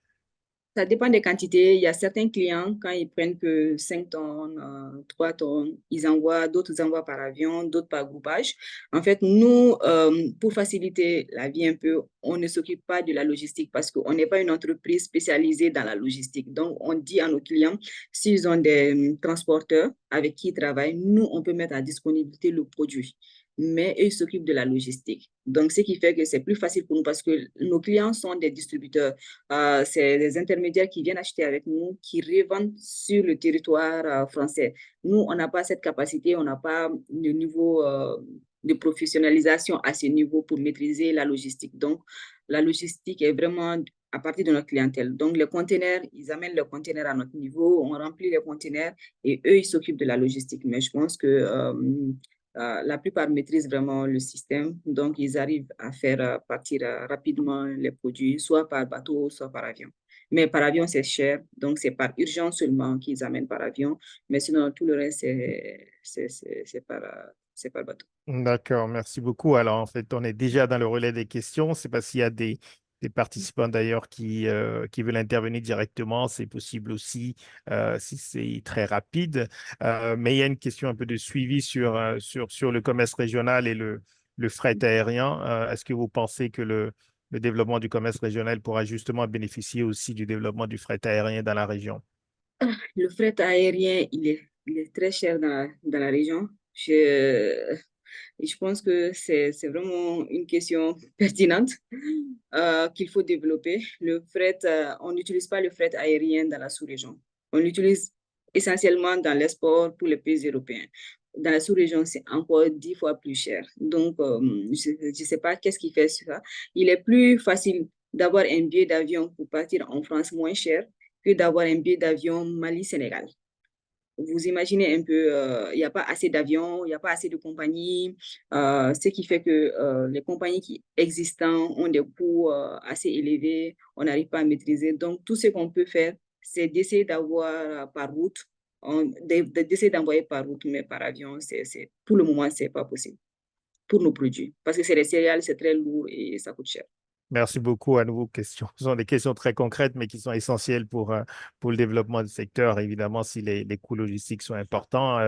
Ça dépend des quantités. Il y a certains clients, quand ils prennent que 5 tonnes, 3 tonnes, ils envoient, d'autres envoient par avion, d'autres par groupage. En fait, nous, pour faciliter la vie un peu, on ne s'occupe pas de la logistique parce qu'on n'est pas une entreprise spécialisée dans la logistique. Donc, on dit à nos clients, s'ils ont des transporteurs avec qui ils travaillent, nous, on peut mettre à disponibilité le produit. Mais eux, ils s'occupent de la logistique. Donc, ce qui fait que c'est plus facile pour nous parce que nos clients sont des distributeurs. C'est des intermédiaires qui viennent acheter avec nous, qui revendent sur le territoire français. Nous, on n'a pas cette capacité, on n'a pas le niveau de professionnalisation à ce niveau pour maîtriser la logistique. Donc, la logistique est vraiment à partir de notre clientèle. Donc, les conteneurs, ils amènent les conteneurs à notre niveau, on remplit les conteneurs et eux, ils s'occupent de la logistique. Mais je pense que la plupart maîtrisent vraiment le système, donc ils arrivent à faire partir rapidement les produits, soit par bateau, soit par avion. Mais par avion, c'est cher, donc c'est par urgence seulement qu'ils amènent par avion. Mais sinon, tout le reste, c'est par bateau. D'accord, merci beaucoup. Alors, en fait, on est déjà dans le relais des questions. C'est parce qu'il y a des participants d'ailleurs qui veulent intervenir directement. C'est possible aussi si c'est très rapide. Mais il y a une question un peu de suivi sur le commerce régional et le fret aérien. Est-ce que vous pensez que le développement du commerce régional pourra justement bénéficier aussi du développement du fret aérien dans la région? Le fret aérien, il est très cher dans la région. Je pense que c'est vraiment une question pertinente qu'il faut développer. Le fret, on n'utilise pas le fret aérien dans la sous-région. On l'utilise essentiellement dans l'export pour les pays européens. Dans la sous-région, c'est encore 10 fois plus cher. Donc, je ne sais pas qu'est-ce qui fait ça. Il est plus facile d'avoir un billet d'avion pour partir en France moins cher que d'avoir un billet d'avion Mali-Sénégal. Vous imaginez un peu, il n'y a pas assez d'avions, il n'y a pas assez de compagnies, ce qui fait que les compagnies qui existantes ont des coûts assez élevés, on n'arrive pas à maîtriser. Donc, tout ce qu'on peut faire, c'est d'essayer d'avoir par route, d'essayer d'envoyer par route, mais par avion, pour le moment, ce n'est pas possible pour nos produits. Parce que c'est des céréales, c'est très lourd et ça coûte cher. Merci beaucoup à nouveau. Ce sont des questions très concrètes, mais qui sont essentielles pour le développement du secteur. Évidemment, si les coûts logistiques sont importants,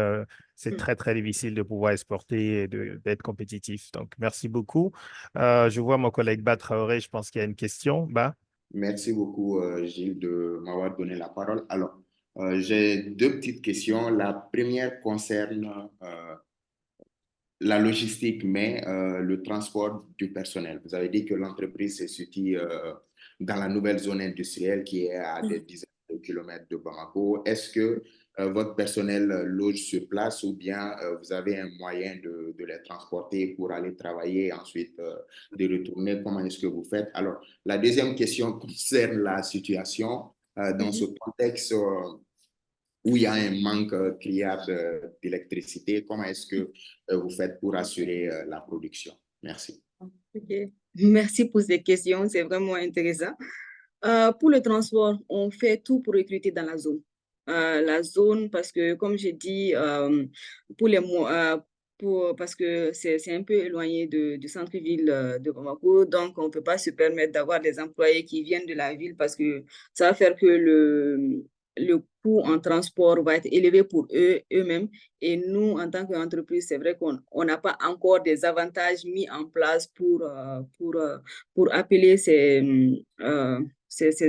c'est très, très difficile de pouvoir exporter et d'être compétitif. Donc, merci beaucoup. Je vois mon collègue Bat Traoré, je pense qu'il y a une question. Bah. Merci beaucoup, Gilles, de m'avoir donné la parole. Alors, j'ai deux petites questions. La première concerne la logistique, mais le transport du personnel. Vous avez dit que l'entreprise se situe dans la nouvelle zone industrielle qui est à des dizaines de kilomètres de Bamako. Est-ce que votre personnel loge sur place ou bien vous avez un moyen de les transporter pour aller travailler et ensuite de retourner? Comment est-ce que vous faites? Alors, la deuxième question concerne la situation dans ce contexte où il y a un manque criard d'électricité. Comment est-ce que vous faites pour assurer la production? Merci. Ok. Merci pour ces questions, c'est vraiment intéressant. Pour le transport, on fait tout pour recruter dans la zone. La zone, parce que comme j'ai dit, parce que c'est un peu éloigné du centre-ville de Bamako, donc on ne peut pas se permettre d'avoir des employés qui viennent de la ville parce que ça va faire que le coût en transport va être élevé pour eux-mêmes. Et nous, en tant qu'entreprise, c'est vrai qu'on n'a pas encore des avantages mis en place pour appeler ces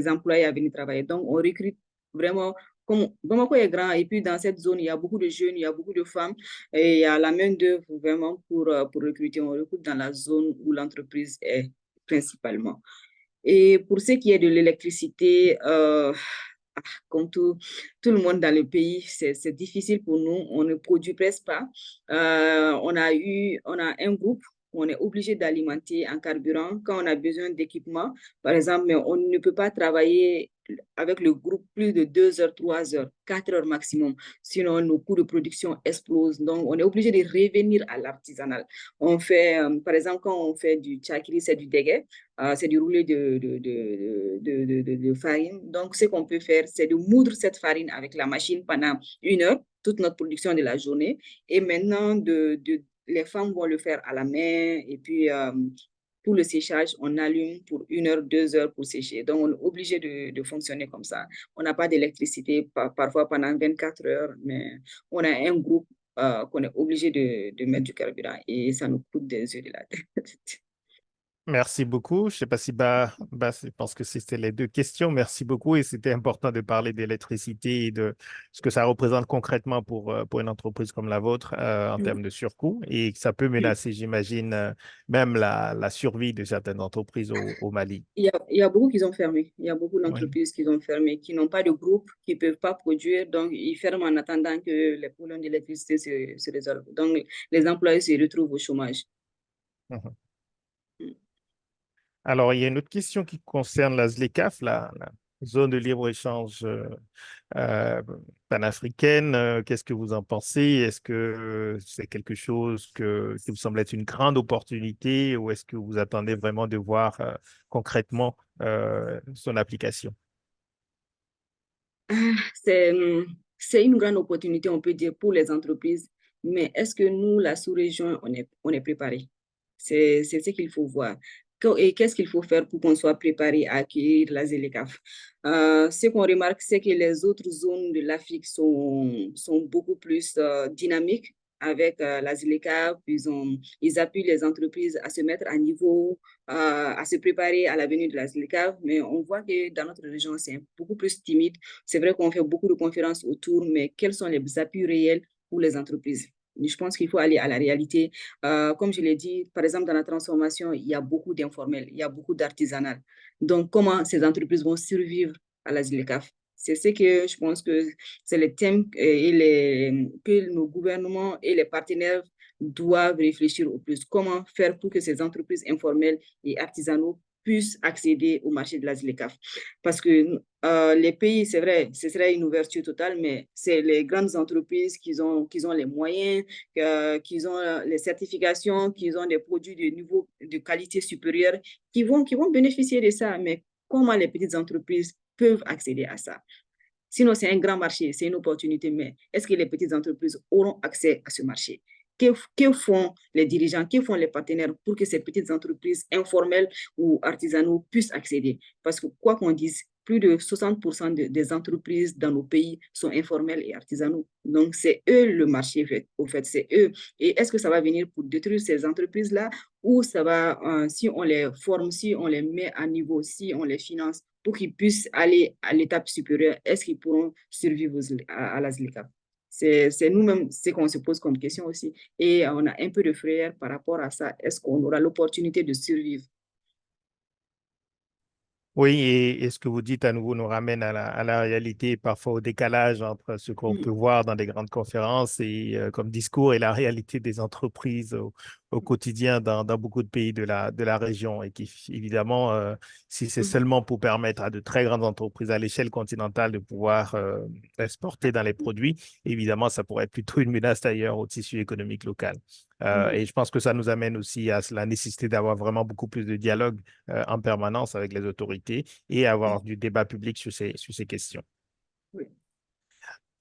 employés à venir travailler. Donc, on recrute vraiment, comme Bamako est grand, et puis dans cette zone, il y a beaucoup de jeunes, il y a beaucoup de femmes, et il y a la main-d'œuvre vraiment pour recruter. On recrute dans la zone où l'entreprise est principalement. Et pour ce qui est de l'électricité, comme tout le monde dans le pays, c'est difficile pour nous. On ne produit presque pas. On a un groupe où on est obligé d'alimenter en carburant quand on a besoin d'équipement, par exemple, mais on ne peut pas travailler avec le groupe plus de 2 heures, 3 heures, 4 heures maximum. Sinon, nos coûts de production explosent. Donc, on est obligé de revenir à l'artisanal. On fait, par exemple, quand on fait du tchakri, c'est du déguet. C'est du roulé de farine. Donc, ce qu'on peut faire, c'est de moudre cette farine avec la machine pendant 1 heure, toute notre production de la journée. Et maintenant, les femmes vont le faire à la main. Et puis, pour le séchage, on allume pour 1 heure, 2 heures pour sécher. Donc, on est obligé de fonctionner comme ça. On n'a pas d'électricité parfois pendant 24 heures, mais on a un groupe qu'on est obligé de mettre du carburant et ça nous coûte des yeux de la tête. Merci beaucoup. Je ne sais pas si je pense que c'était les deux questions. Merci beaucoup. Et c'était important de parler d'électricité et de ce que ça représente concrètement pour une entreprise comme la vôtre en termes de surcoût. Et que ça peut menacer, j'imagine, même la survie de certaines entreprises au Mali. Il y a beaucoup qui ont fermé. Il y a beaucoup d'entreprises qui ont fermé, qui n'ont pas de groupe, qui ne peuvent pas produire. Donc, ils ferment en attendant que les problèmes d'électricité se résolvent. Donc, les employés se retrouvent au chômage. Mhm. Alors, il y a une autre question qui concerne la ZLECAf, la zone de libre-échange panafricaine. Qu'est-ce que vous en pensez? Est-ce que c'est quelque chose qui vous semble être une grande opportunité ou est-ce que vous attendez vraiment de voir concrètement son application? C'est une grande opportunité, on peut dire, pour les entreprises. Mais est-ce que nous, la sous-région, on est préparés? C'est ce qu'il faut voir. Et qu'est-ce qu'il faut faire pour qu'on soit préparé à accueillir la ZLECAf? Ce qu'on remarque, c'est que les autres zones de l'Afrique sont beaucoup plus dynamiques avec la ZLECAf. Ils appuient les entreprises à se mettre à niveau, à se préparer à la venue de la ZLECAf. Mais on voit que dans notre région, c'est beaucoup plus timide. C'est vrai qu'on fait beaucoup de conférences autour, mais quels sont les appuis réels pour les entreprises? Je pense qu'il faut aller à la réalité. Comme je l'ai dit, par exemple, dans la transformation, il y a beaucoup d'informels, il y a beaucoup d'artisanal. Donc, comment ces entreprises vont survivre à la ZLECAf? C'est ce que je pense que c'est le thème que nos gouvernements et les partenaires doivent réfléchir au plus. Comment faire pour que ces entreprises informelles et artisanaux puissent accéder au marché de la ZLECAf. Parce que les pays, c'est vrai, ce serait une ouverture totale, mais c'est les grandes entreprises qui ont les moyens, qui ont les certifications, qui ont des produits de niveau de qualité supérieure, qui vont bénéficier de ça. Mais comment les petites entreprises peuvent accéder à ça? Sinon, c'est un grand marché, c'est une opportunité, mais est-ce que les petites entreprises auront accès à ce marché? Que font les dirigeants, que font les partenaires pour que ces petites entreprises informelles ou artisanaux puissent accéder? Parce que quoi qu'on dise, plus de 60% des entreprises dans nos pays sont informelles et artisanaux. Donc, c'est eux le marché, au fait, c'est eux. Et est-ce que ça va venir pour détruire ces entreprises-là ou ça va, si on les forme, si on les met à niveau, si on les finance, pour qu'ils puissent aller à l'étape supérieure, est-ce qu'ils pourront survivre à la ZLECAf? C'est nous-mêmes ce qu'on se pose comme question aussi. Et on a un peu de frayeur par rapport à ça. Est-ce qu'on aura l'opportunité de survivre? Oui, et ce que vous dites à nouveau nous ramène à la réalité, parfois au décalage entre ce qu'on peut voir dans des grandes conférences et comme discours et la réalité des entreprises au quotidien dans beaucoup de pays de la région. Et qui, évidemment, si c'est seulement pour permettre à de très grandes entreprises à l'échelle continentale de pouvoir exporter dans les produits, évidemment, ça pourrait être plutôt une menace d'ailleurs au tissu économique local. Et je pense que ça nous amène aussi à la nécessité d'avoir vraiment beaucoup plus de dialogue en permanence avec les autorités et avoir du débat public sur ces questions. Oui.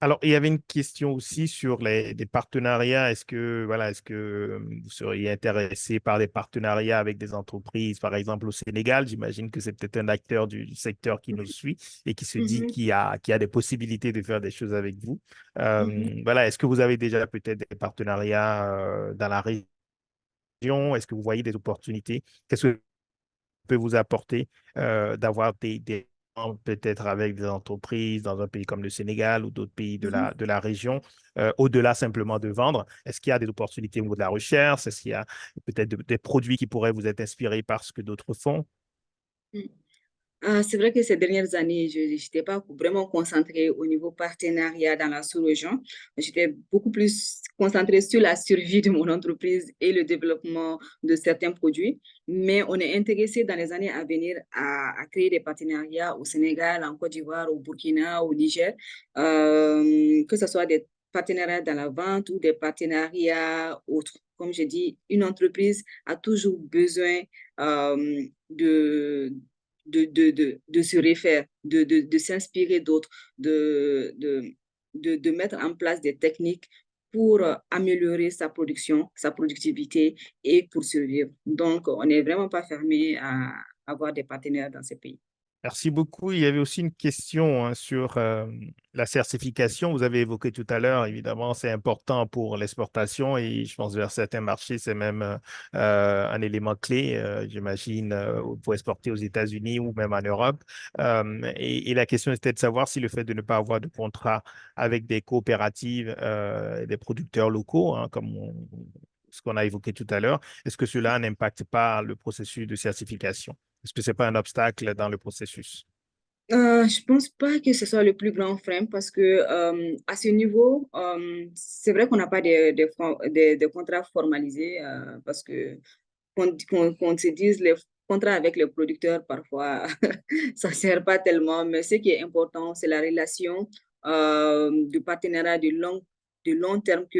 Alors, il y avait une question aussi sur les partenariats. Est-ce que vous seriez intéressé par des partenariats avec des entreprises, par exemple au Sénégal? J'imagine que c'est peut-être un acteur du secteur qui nous suit et qui se dit qu'il y a des possibilités de faire des choses avec vous. Voilà, est-ce que vous avez déjà peut-être des partenariats dans la région? Est-ce que vous voyez des opportunités? Qu'est-ce que peut vous apporter d'avoir peut-être avec des entreprises dans un pays comme le Sénégal ou d'autres pays de la région, au-delà simplement de vendre? Est-ce qu'il y a des opportunités au niveau de la recherche? Est-ce qu'il y a peut-être des produits qui pourraient vous être inspirés par ce que d'autres font? C'est vrai que ces dernières années, je n'étais pas vraiment concentrée au niveau partenariat dans la sous-région. J'étais beaucoup plus concentrée sur la survie de mon entreprise et le développement de certains produits. Mais on est intéressé dans les années à venir à créer des partenariats au Sénégal, en Côte d'Ivoire, au Burkina, au Niger, que ce soit des partenariats dans la vente ou des partenariats autres. Comme je dis, une entreprise a toujours besoin de de se refaire, de s'inspirer d'autres, de mettre en place des techniques pour améliorer sa production, sa productivité et pour survivre. Donc, on n'est vraiment pas fermé à avoir des partenaires dans ces pays. Merci beaucoup. Il y avait aussi une question sur la certification. Vous avez évoqué tout à l'heure, évidemment, c'est important pour l'exportation et je pense vers certains marchés, c'est même un élément clé, j'imagine, pour exporter aux États-Unis ou même en Europe. Et la question était de savoir si le fait de ne pas avoir de contrat avec des coopératives, des producteurs locaux, hein, ce qu'on a évoqué tout à l'heure, est-ce que cela n'impacte pas le processus de certification? Est-ce que ce n'est pas un obstacle dans le processus? Je pense pas que ce soit le plus grand frein parce que à ce niveau, c'est vrai qu'on n'a pas de contrats formalisés parce que qu'on se dise les contrats avec les producteurs, parfois, ça ne sert pas tellement. Mais ce qui est important, c'est la relation de partenariat de long terme que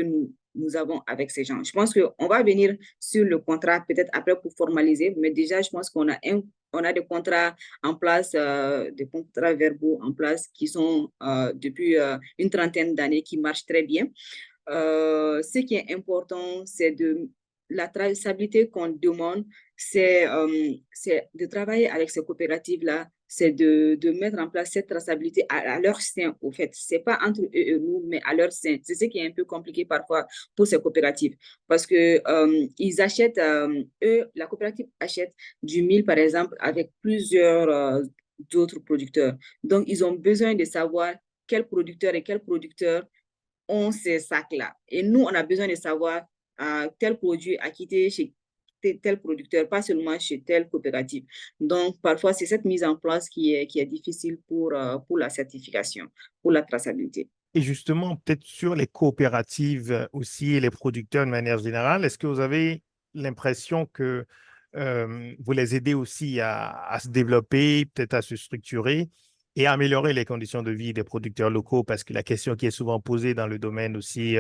nous avons avec ces gens. Je pense qu'on va venir sur le contrat peut-être après pour formaliser, mais déjà, je pense on a des contrats en place, des contrats verbaux en place qui sont depuis une trentaine d'années, qui marchent très bien. Ce qui est important, c'est la traçabilité qu'on demande, c'est de travailler avec ces coopératives-là, c'est de mettre en place cette traçabilité à leur sein, au fait. Ce n'est pas entre eux et nous, mais à leur sein. C'est ce qui est un peu compliqué parfois pour ces coopératives. Parce que ils achètent, la coopérative achète du mil, par exemple, avec plusieurs d'autres producteurs. Donc, ils ont besoin de savoir quel producteur et quel producteur ont ces sacs-là. Et nous, on a besoin de savoir tel produit a quitté chez tel producteur, pas seulement chez telle coopérative. Donc, parfois, c'est cette mise en place qui est difficile pour la certification, pour la traçabilité. Et justement, peut-être sur les coopératives aussi et les producteurs de manière générale, est-ce que vous avez l'impression que vous les aidez aussi à se développer, peut-être à se structurer et à améliorer les conditions de vie des producteurs locaux, parce que la question qui est souvent posée dans le domaine aussi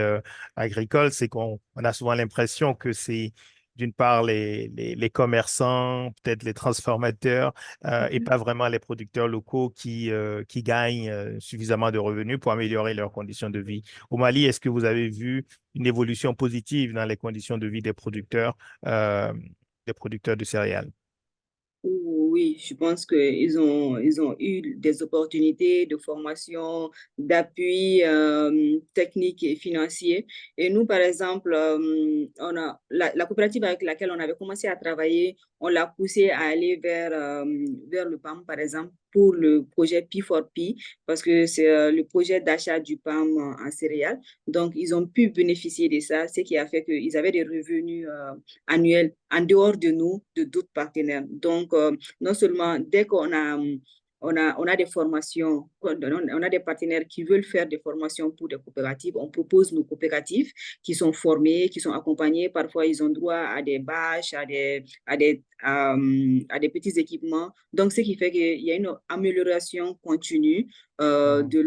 agricole, c'est qu'on a souvent l'impression que c'est d'une part les commerçants, peut-être les transformateurs, et pas vraiment les producteurs locaux qui gagnent suffisamment de revenus pour améliorer leurs conditions de vie. Au Mali, est-ce que vous avez vu une évolution positive dans les conditions de vie euh, des producteurs de céréales? Oui, je pense ils ont eu des opportunités de formation, d'appui technique et financier. Et nous, par exemple, la coopérative avec laquelle on avait commencé à travailler, on l'a poussé à aller vers le PAM, par exemple, pour le projet P4P, parce que c'est le projet d'achat du PAM en céréales. Donc, ils ont pu bénéficier de ça, ce qui a fait qu'ils avaient des revenus annuels en dehors de nous, de d'autres partenaires. Donc, non seulement dès on a des formations, on a des partenaires qui veulent faire des formations pour des coopératives, on propose nos coopératives qui sont formées, qui sont accompagnées. Parfois, ils ont droit à des bâches, à des petits équipements. Donc, ce qui fait qu'il y a une amélioration continue de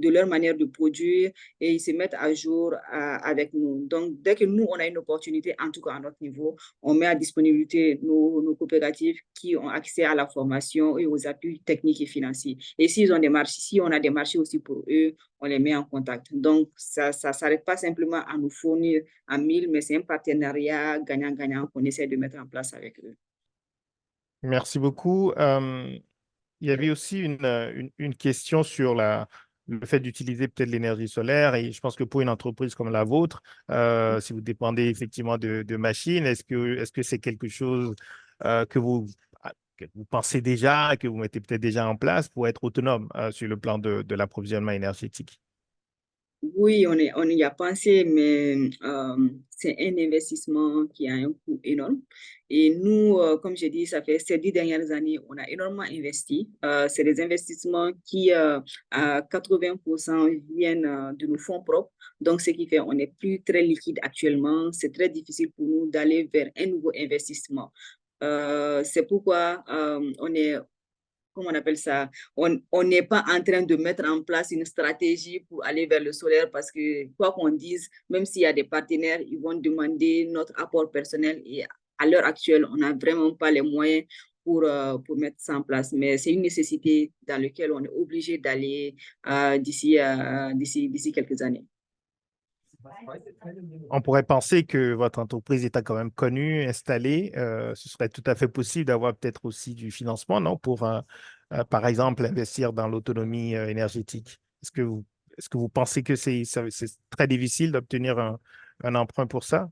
leur manière de produire et ils se mettent à jour avec nous. Donc, dès que nous, on a une opportunité, en tout cas à notre niveau, on met à disponibilité nos coopératives qui ont accès à la formation et aux appuis techniques et financiers. Et s'ils ont des marchés, si on a des marchés aussi pour eux, on les met en contact. Donc, ça ne s'arrête pas simplement à nous fournir à 1000, mais c'est un partenariat gagnant-gagnant qu'on essaie de mettre en place avec eux. Merci beaucoup. Il y avait aussi une question sur le fait d'utiliser peut-être l'énergie solaire. Et je pense que pour une entreprise comme la vôtre, si vous dépendez effectivement de machines, est-ce que c'est quelque chose que vous pensez déjà, que vous mettez peut-être déjà en place pour être autonome sur le plan de l'approvisionnement énergétique? Oui, on y a pensé, mais c'est un investissement qui a un coût énorme. Et nous, comme j'ai dit, ça fait ces 10 dernières années, on a énormément investi. C'est des investissements qui, à 80%, viennent de nos fonds propres. Donc, ce qui fait on n'est plus très liquide actuellement. C'est très difficile pour nous d'aller vers un nouveau investissement. C'est pourquoi on est comment on appelle ça, on n'est pas en train de mettre en place une stratégie pour aller vers le solaire parce que, quoi qu'on dise, même s'il y a des partenaires, ils vont demander notre apport personnel et à l'heure actuelle, on n'a vraiment pas les moyens pour mettre ça en place. Mais c'est une nécessité dans laquelle on est obligé d'aller d'ici quelques années. On pourrait penser que votre entreprise étant quand même connue, installée, ce serait tout à fait possible d'avoir peut-être aussi du financement, non, pour, par exemple, investir dans l'autonomie énergétique. Est-ce que vous pensez que c'est très difficile d'obtenir un emprunt pour ça?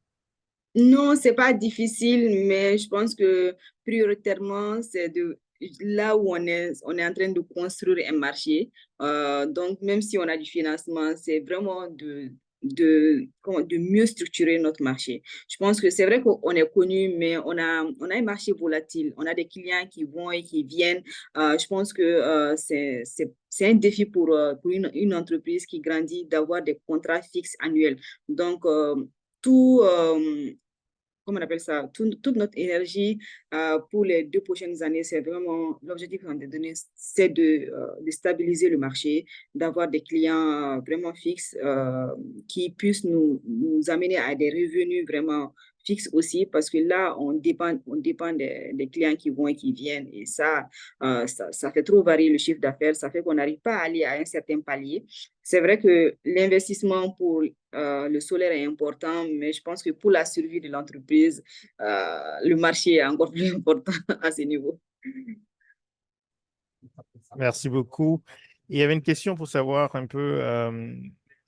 Non, c'est pas difficile, mais je pense que prioritairement, c'est de là où on est en train de construire un marché. Donc, même si on a du financement, c'est vraiment de mieux structurer notre marché. Je pense que c'est vrai qu'on est connu, mais on a un marché volatile. On a des clients qui vont et qui viennent. Je pense que c'est un défi pour une entreprise qui grandit d'avoir des contrats fixes annuels. Donc, tout, comment on appelle ça, toute notre énergie pour les 2 prochaines années, c'est vraiment l'objectif qu'on a donné, c'est de stabiliser le marché, d'avoir des clients vraiment fixes qui puissent nous amener à des revenus vraiment fixes aussi, parce que là, on dépend des clients qui vont et qui viennent, et ça fait trop varier le chiffre d'affaires, ça fait qu'on n'arrive pas à aller à un certain palier. C'est vrai que l'investissement pour le solaire est important, mais je pense que pour la survie de l'entreprise, le marché est encore plus important à ce niveau. Merci beaucoup. Il y avait une question pour savoir un peu,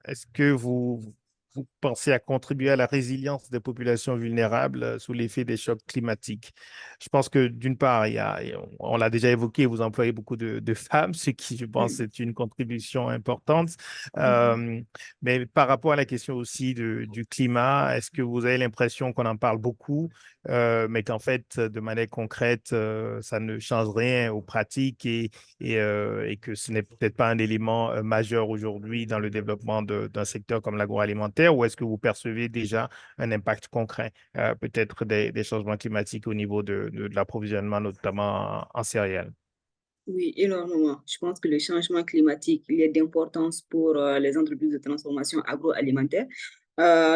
est-ce que vous pensez à contribuer à la résilience des populations vulnérables sous l'effet des chocs climatiques? Je pense que d'une part, on l'a déjà évoqué, vous employez beaucoup de femmes, ce qui, je pense, est une contribution importante. Euh, mais par rapport à la question aussi du climat, est-ce que vous avez l'impression qu'on en parle beaucoup, mais qu'en fait, de manière concrète, ça ne change rien aux pratiques et que ce n'est peut-être pas un élément majeur aujourd'hui dans le développement d'un secteur comme l'agroalimentaire? faire ou est-ce que vous percevez déjà un impact concret, peut-être des changements climatiques au niveau de l'approvisionnement, notamment en céréales? Oui, énormément. Je pense que le changement climatique, il est d'importance pour les entreprises de transformation agroalimentaire.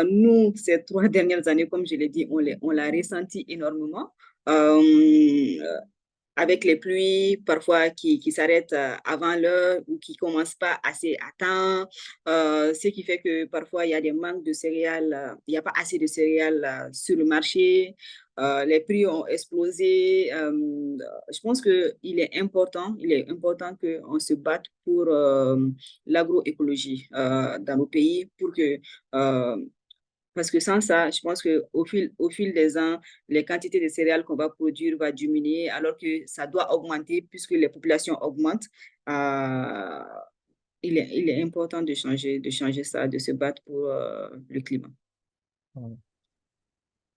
Nous, ces 3 dernières années, comme je l'ai dit, on l'a ressenti énormément. Avec les pluies parfois qui s'arrêtent avant l'heure ou qui ne commencent pas assez à temps, ce qui fait que parfois il y a des manques de céréales, il n'y a pas assez de céréales sur le marché, les prix ont explosé. Je pense il est important qu'on se batte pour l'agroécologie dans nos pays pour que parce que sans ça, je pense au fil des ans, les quantités de céréales qu'on va produire va diminuer alors que ça doit augmenter puisque les populations augmentent. Euh, il est important de changer ça, de se battre pour le climat.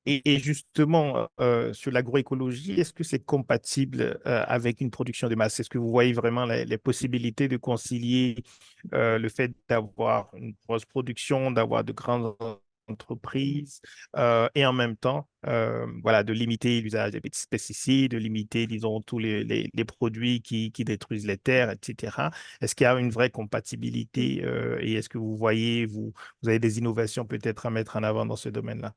Et justement, sur l'agroécologie, est-ce que c'est compatible avec une production de masse? Est-ce que vous voyez vraiment les possibilités de concilier le fait d'avoir une grosse production, d'avoir de grandes entreprises et en même temps, voilà, de limiter l'usage des pesticides, de limiter, disons, tous les produits qui détruisent les terres, etc. Est-ce qu'il y a une vraie compatibilité et est-ce que vous voyez, vous avez des innovations peut-être à mettre en avant dans ce domaine-là?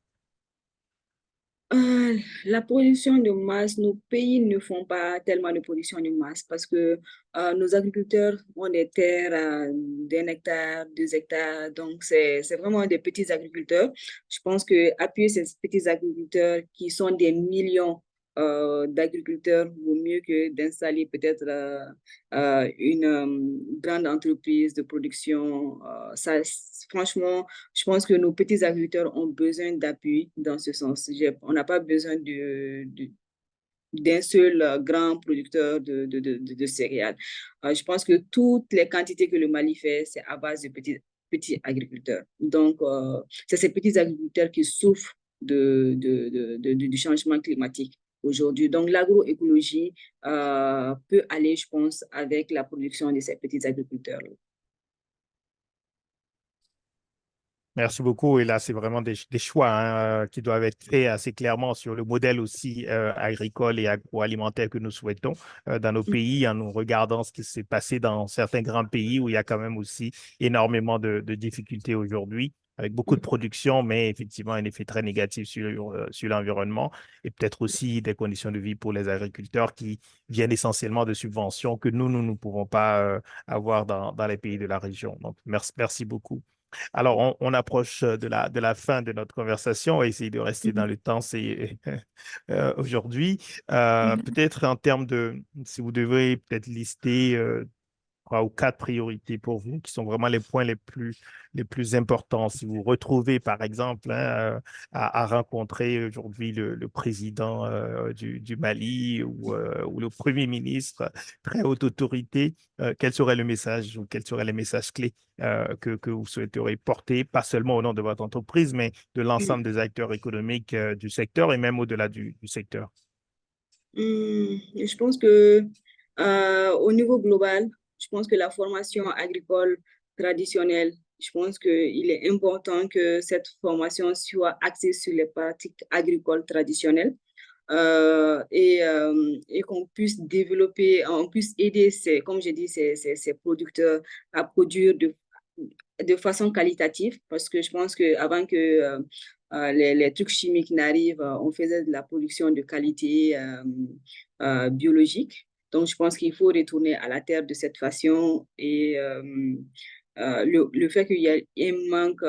La production de masse, nos pays ne font pas tellement de production de masse parce que nos agriculteurs ont des terres d'1 hectare, 2 hectares, donc c'est vraiment des petits agriculteurs. Je pense que appuyer ces petits agriculteurs qui sont des millions d'agriculteurs vaut mieux que d'installer peut-être une grande entreprise de production. Franchement, je pense que nos petits agriculteurs ont besoin d'appui dans ce sens. On n'a pas besoin d'un seul grand producteur de céréales. Je pense que toutes les quantités que le Mali fait, c'est à base de petits agriculteurs. Donc, c'est ces petits agriculteurs qui souffrent du changement climatique aujourd'hui. Donc, l'agroécologie peut aller, je pense, avec la production de ces petits agriculteurs. Merci beaucoup. Et là, c'est vraiment des choix qui doivent être faits assez clairement sur le modèle aussi agricole et agroalimentaire que nous souhaitons dans nos pays, en nous regardant ce qui s'est passé dans certains grands pays où il y a quand même aussi énormément de difficultés aujourd'hui, avec beaucoup de production, mais effectivement un effet très négatif sur l'environnement et peut-être aussi des conditions de vie pour les agriculteurs qui viennent essentiellement de subventions que nous ne pouvons pas avoir dans les pays de la région. Donc, merci beaucoup. Alors, on approche de la fin de notre conversation. On va essayer de rester dans le temps aujourd'hui. Peut-être en termes si vous devez peut-être lister 3 ou 4 priorités pour vous, qui sont vraiment les points les plus importants. Si vous retrouvez, par exemple, à rencontrer aujourd'hui le président du Mali ou le Premier ministre, très haute autorité, quel serait le message ou quels seraient les messages clés que vous souhaiteriez porter, pas seulement au nom de votre entreprise, mais de l'ensemble des acteurs économiques du secteur et même au-delà du secteur? Je pense que au niveau global, je pense que la formation agricole traditionnelle, je pense qu'il est important que cette formation soit axée sur les pratiques agricoles traditionnelles et qu'on puisse développer, on puisse aider, comme j'ai dit, ces producteurs à produire de façon qualitative, parce que je pense qu'avant que les trucs chimiques n'arrivent, on faisait de la production de qualité biologique. Donc, je pense qu'il faut retourner à la terre de cette façon et le fait qu'il y ait un manque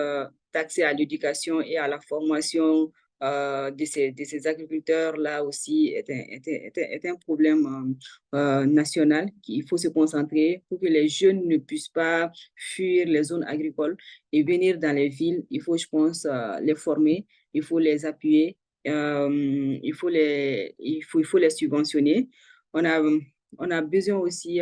d'accès à l'éducation et à la formation de ces agriculteurs-là aussi est un problème national qu'il faut se concentrer pour que les jeunes ne puissent pas fuir les zones agricoles et venir dans les villes. Il faut, je pense, les former, il faut les appuyer, il faut les subventionner. On a, on a besoin aussi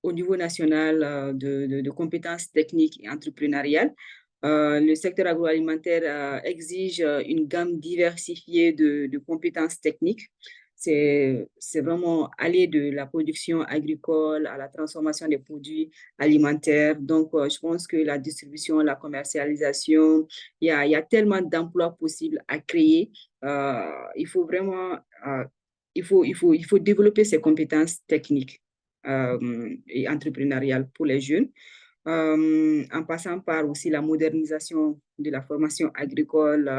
au niveau national de compétences techniques et entrepreneuriales. Le secteur agroalimentaire exige une gamme diversifiée de compétences techniques. c'est vraiment aller de la production agricole à la transformation des produits alimentaires. Donc, je pense que la distribution, la commercialisation, il y a tellement d'emplois possibles à créer. Il faut vraiment, il faut développer ces compétences techniques et entrepreneuriales pour les jeunes, en passant par aussi la modernisation de la formation agricole,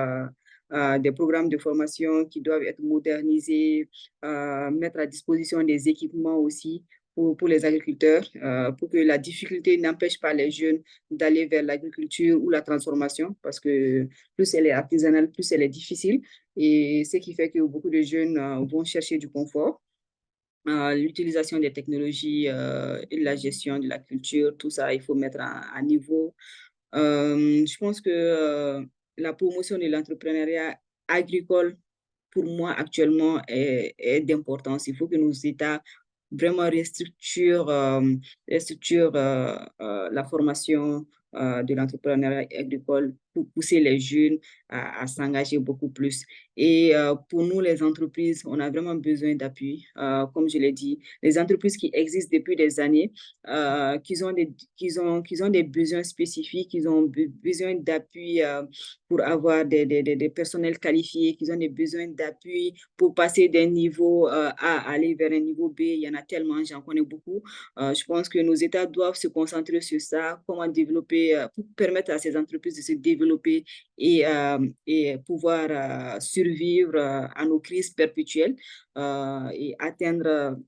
des programmes de formation qui doivent être modernisés, mettre à disposition des équipements aussi pour les agriculteurs, pour que la difficulté n'empêche pas les jeunes d'aller vers l'agriculture ou la transformation, parce que plus elle est artisanale, plus elle est difficile. Et ce qui fait que beaucoup de jeunes vont chercher du confort. L'utilisation des technologies et de la gestion de la culture, tout ça, il faut mettre à niveau. Je pense que la promotion de l'entrepreneuriat agricole, pour moi, actuellement, est d'importance. Il faut que nos États vraiment restructurent la formation de l'entrepreneuriat agricole pour pousser les jeunes à s'engager beaucoup plus. Et pour nous, les entreprises, on a vraiment besoin d'appui. Comme je l'ai dit, les entreprises qui existent depuis des années, qu'ils ont des besoins spécifiques, qu'ils ont besoin d'appui pour avoir des personnels qualifiés, qu'ils ont des besoins d'appui pour passer d'un niveau A à aller vers un niveau B. Il y en a tellement, j'en connais beaucoup. Je pense que nos États doivent se concentrer sur ça, comment développer, pour permettre à ces entreprises de se développer et pouvoir survivre à nos crises perpétuelles et atteindre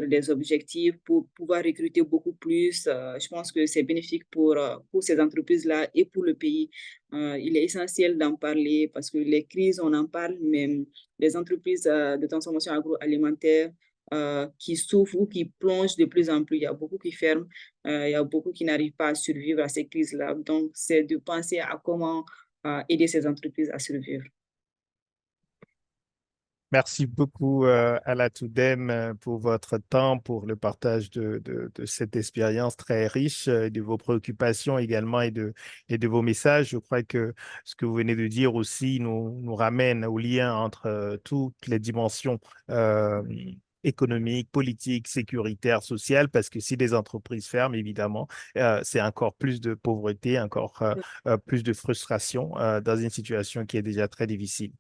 des objectifs pour pouvoir recruter beaucoup plus. Je pense que c'est bénéfique pour ces entreprises-là et pour le pays. Il est essentiel d'en parler parce que les crises, on en parle, mais les entreprises de transformation agroalimentaire qui souffrent ou qui plongent de plus en plus. Il y a beaucoup qui ferment, il y a beaucoup qui n'arrivent pas à survivre à ces crises-là. Donc, c'est de penser à comment aider ces entreprises à survivre. Merci beaucoup à la Toudem pour votre temps, pour le partage de cette expérience très riche, de vos préoccupations également et de vos messages. Je crois que ce que vous venez de dire aussi nous ramène au lien entre toutes les dimensions économiques, politiques, sécuritaires, sociales, parce que si des entreprises ferment, évidemment, c'est encore plus de pauvreté, encore plus de frustration dans une situation qui est déjà très difficile.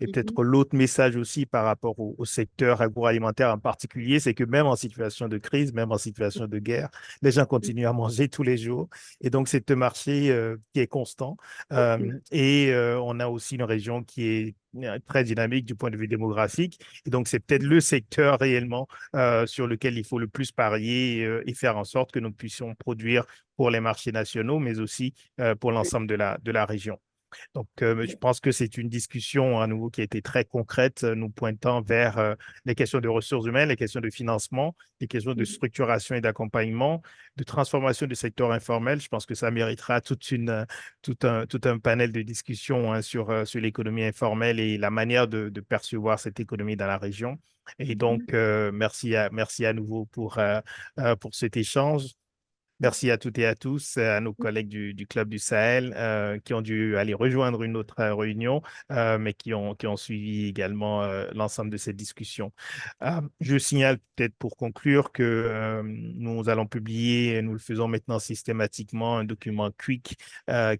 Et peut-être l'autre message aussi par rapport au secteur agroalimentaire en particulier, c'est que même en situation de crise, même en situation de guerre, les gens continuent à manger tous les jours. Et donc, c'est un marché qui est constant. On a aussi une région qui est très dynamique du point de vue démographique. Et donc, c'est peut-être le secteur réellement sur lequel il faut le plus parier et faire en sorte que nous puissions produire pour les marchés nationaux, mais aussi pour l'ensemble de la région. Donc, je pense que c'est une discussion à nouveau qui a été très concrète, nous pointant vers les questions de ressources humaines, les questions de financement, les questions de structuration et d'accompagnement, de transformation du secteur informel. Je pense que ça méritera tout un panel de discussions hein, sur l'économie informelle et la manière de percevoir cette économie dans la région. Et donc, merci à nouveau pour cet échange. Merci à toutes et à tous, à nos collègues du Club du Sahel qui ont dû aller rejoindre une autre réunion, mais qui ont suivi également l'ensemble de cette discussion. Je signale peut-être pour conclure que nous allons publier, et nous le faisons maintenant systématiquement, un document Quick,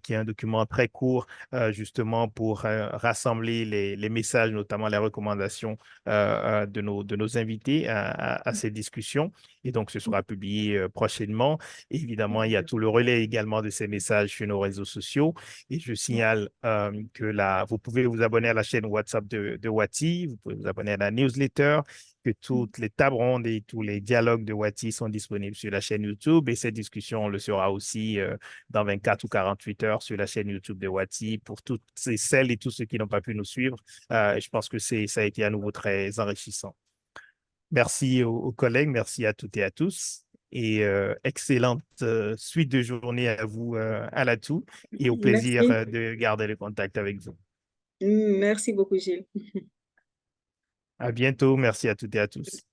qui est un document très court, justement pour rassembler les messages, notamment les recommandations de nos invités à ces discussions. Et donc, ce sera publié prochainement. Évidemment, il y a tout le relais également de ces messages sur nos réseaux sociaux. Et je signale que vous pouvez vous abonner à la chaîne WhatsApp de Wati, vous pouvez vous abonner à la newsletter, que toutes les tables rondes et tous les dialogues de Wati sont disponibles sur la chaîne YouTube. Et cette discussion, on le sera aussi dans 24 ou 48 heures sur la chaîne YouTube de Wati pour toutes celles et tous ceux qui n'ont pas pu nous suivre. Je pense que ça a été à nouveau très enrichissant. Merci aux collègues, merci à toutes et à tous. Et excellente suite de journée à vous à la toux et au plaisir Merci. de garder le contact avec vous. Merci beaucoup, Gilles. À bientôt. Merci à toutes et à tous.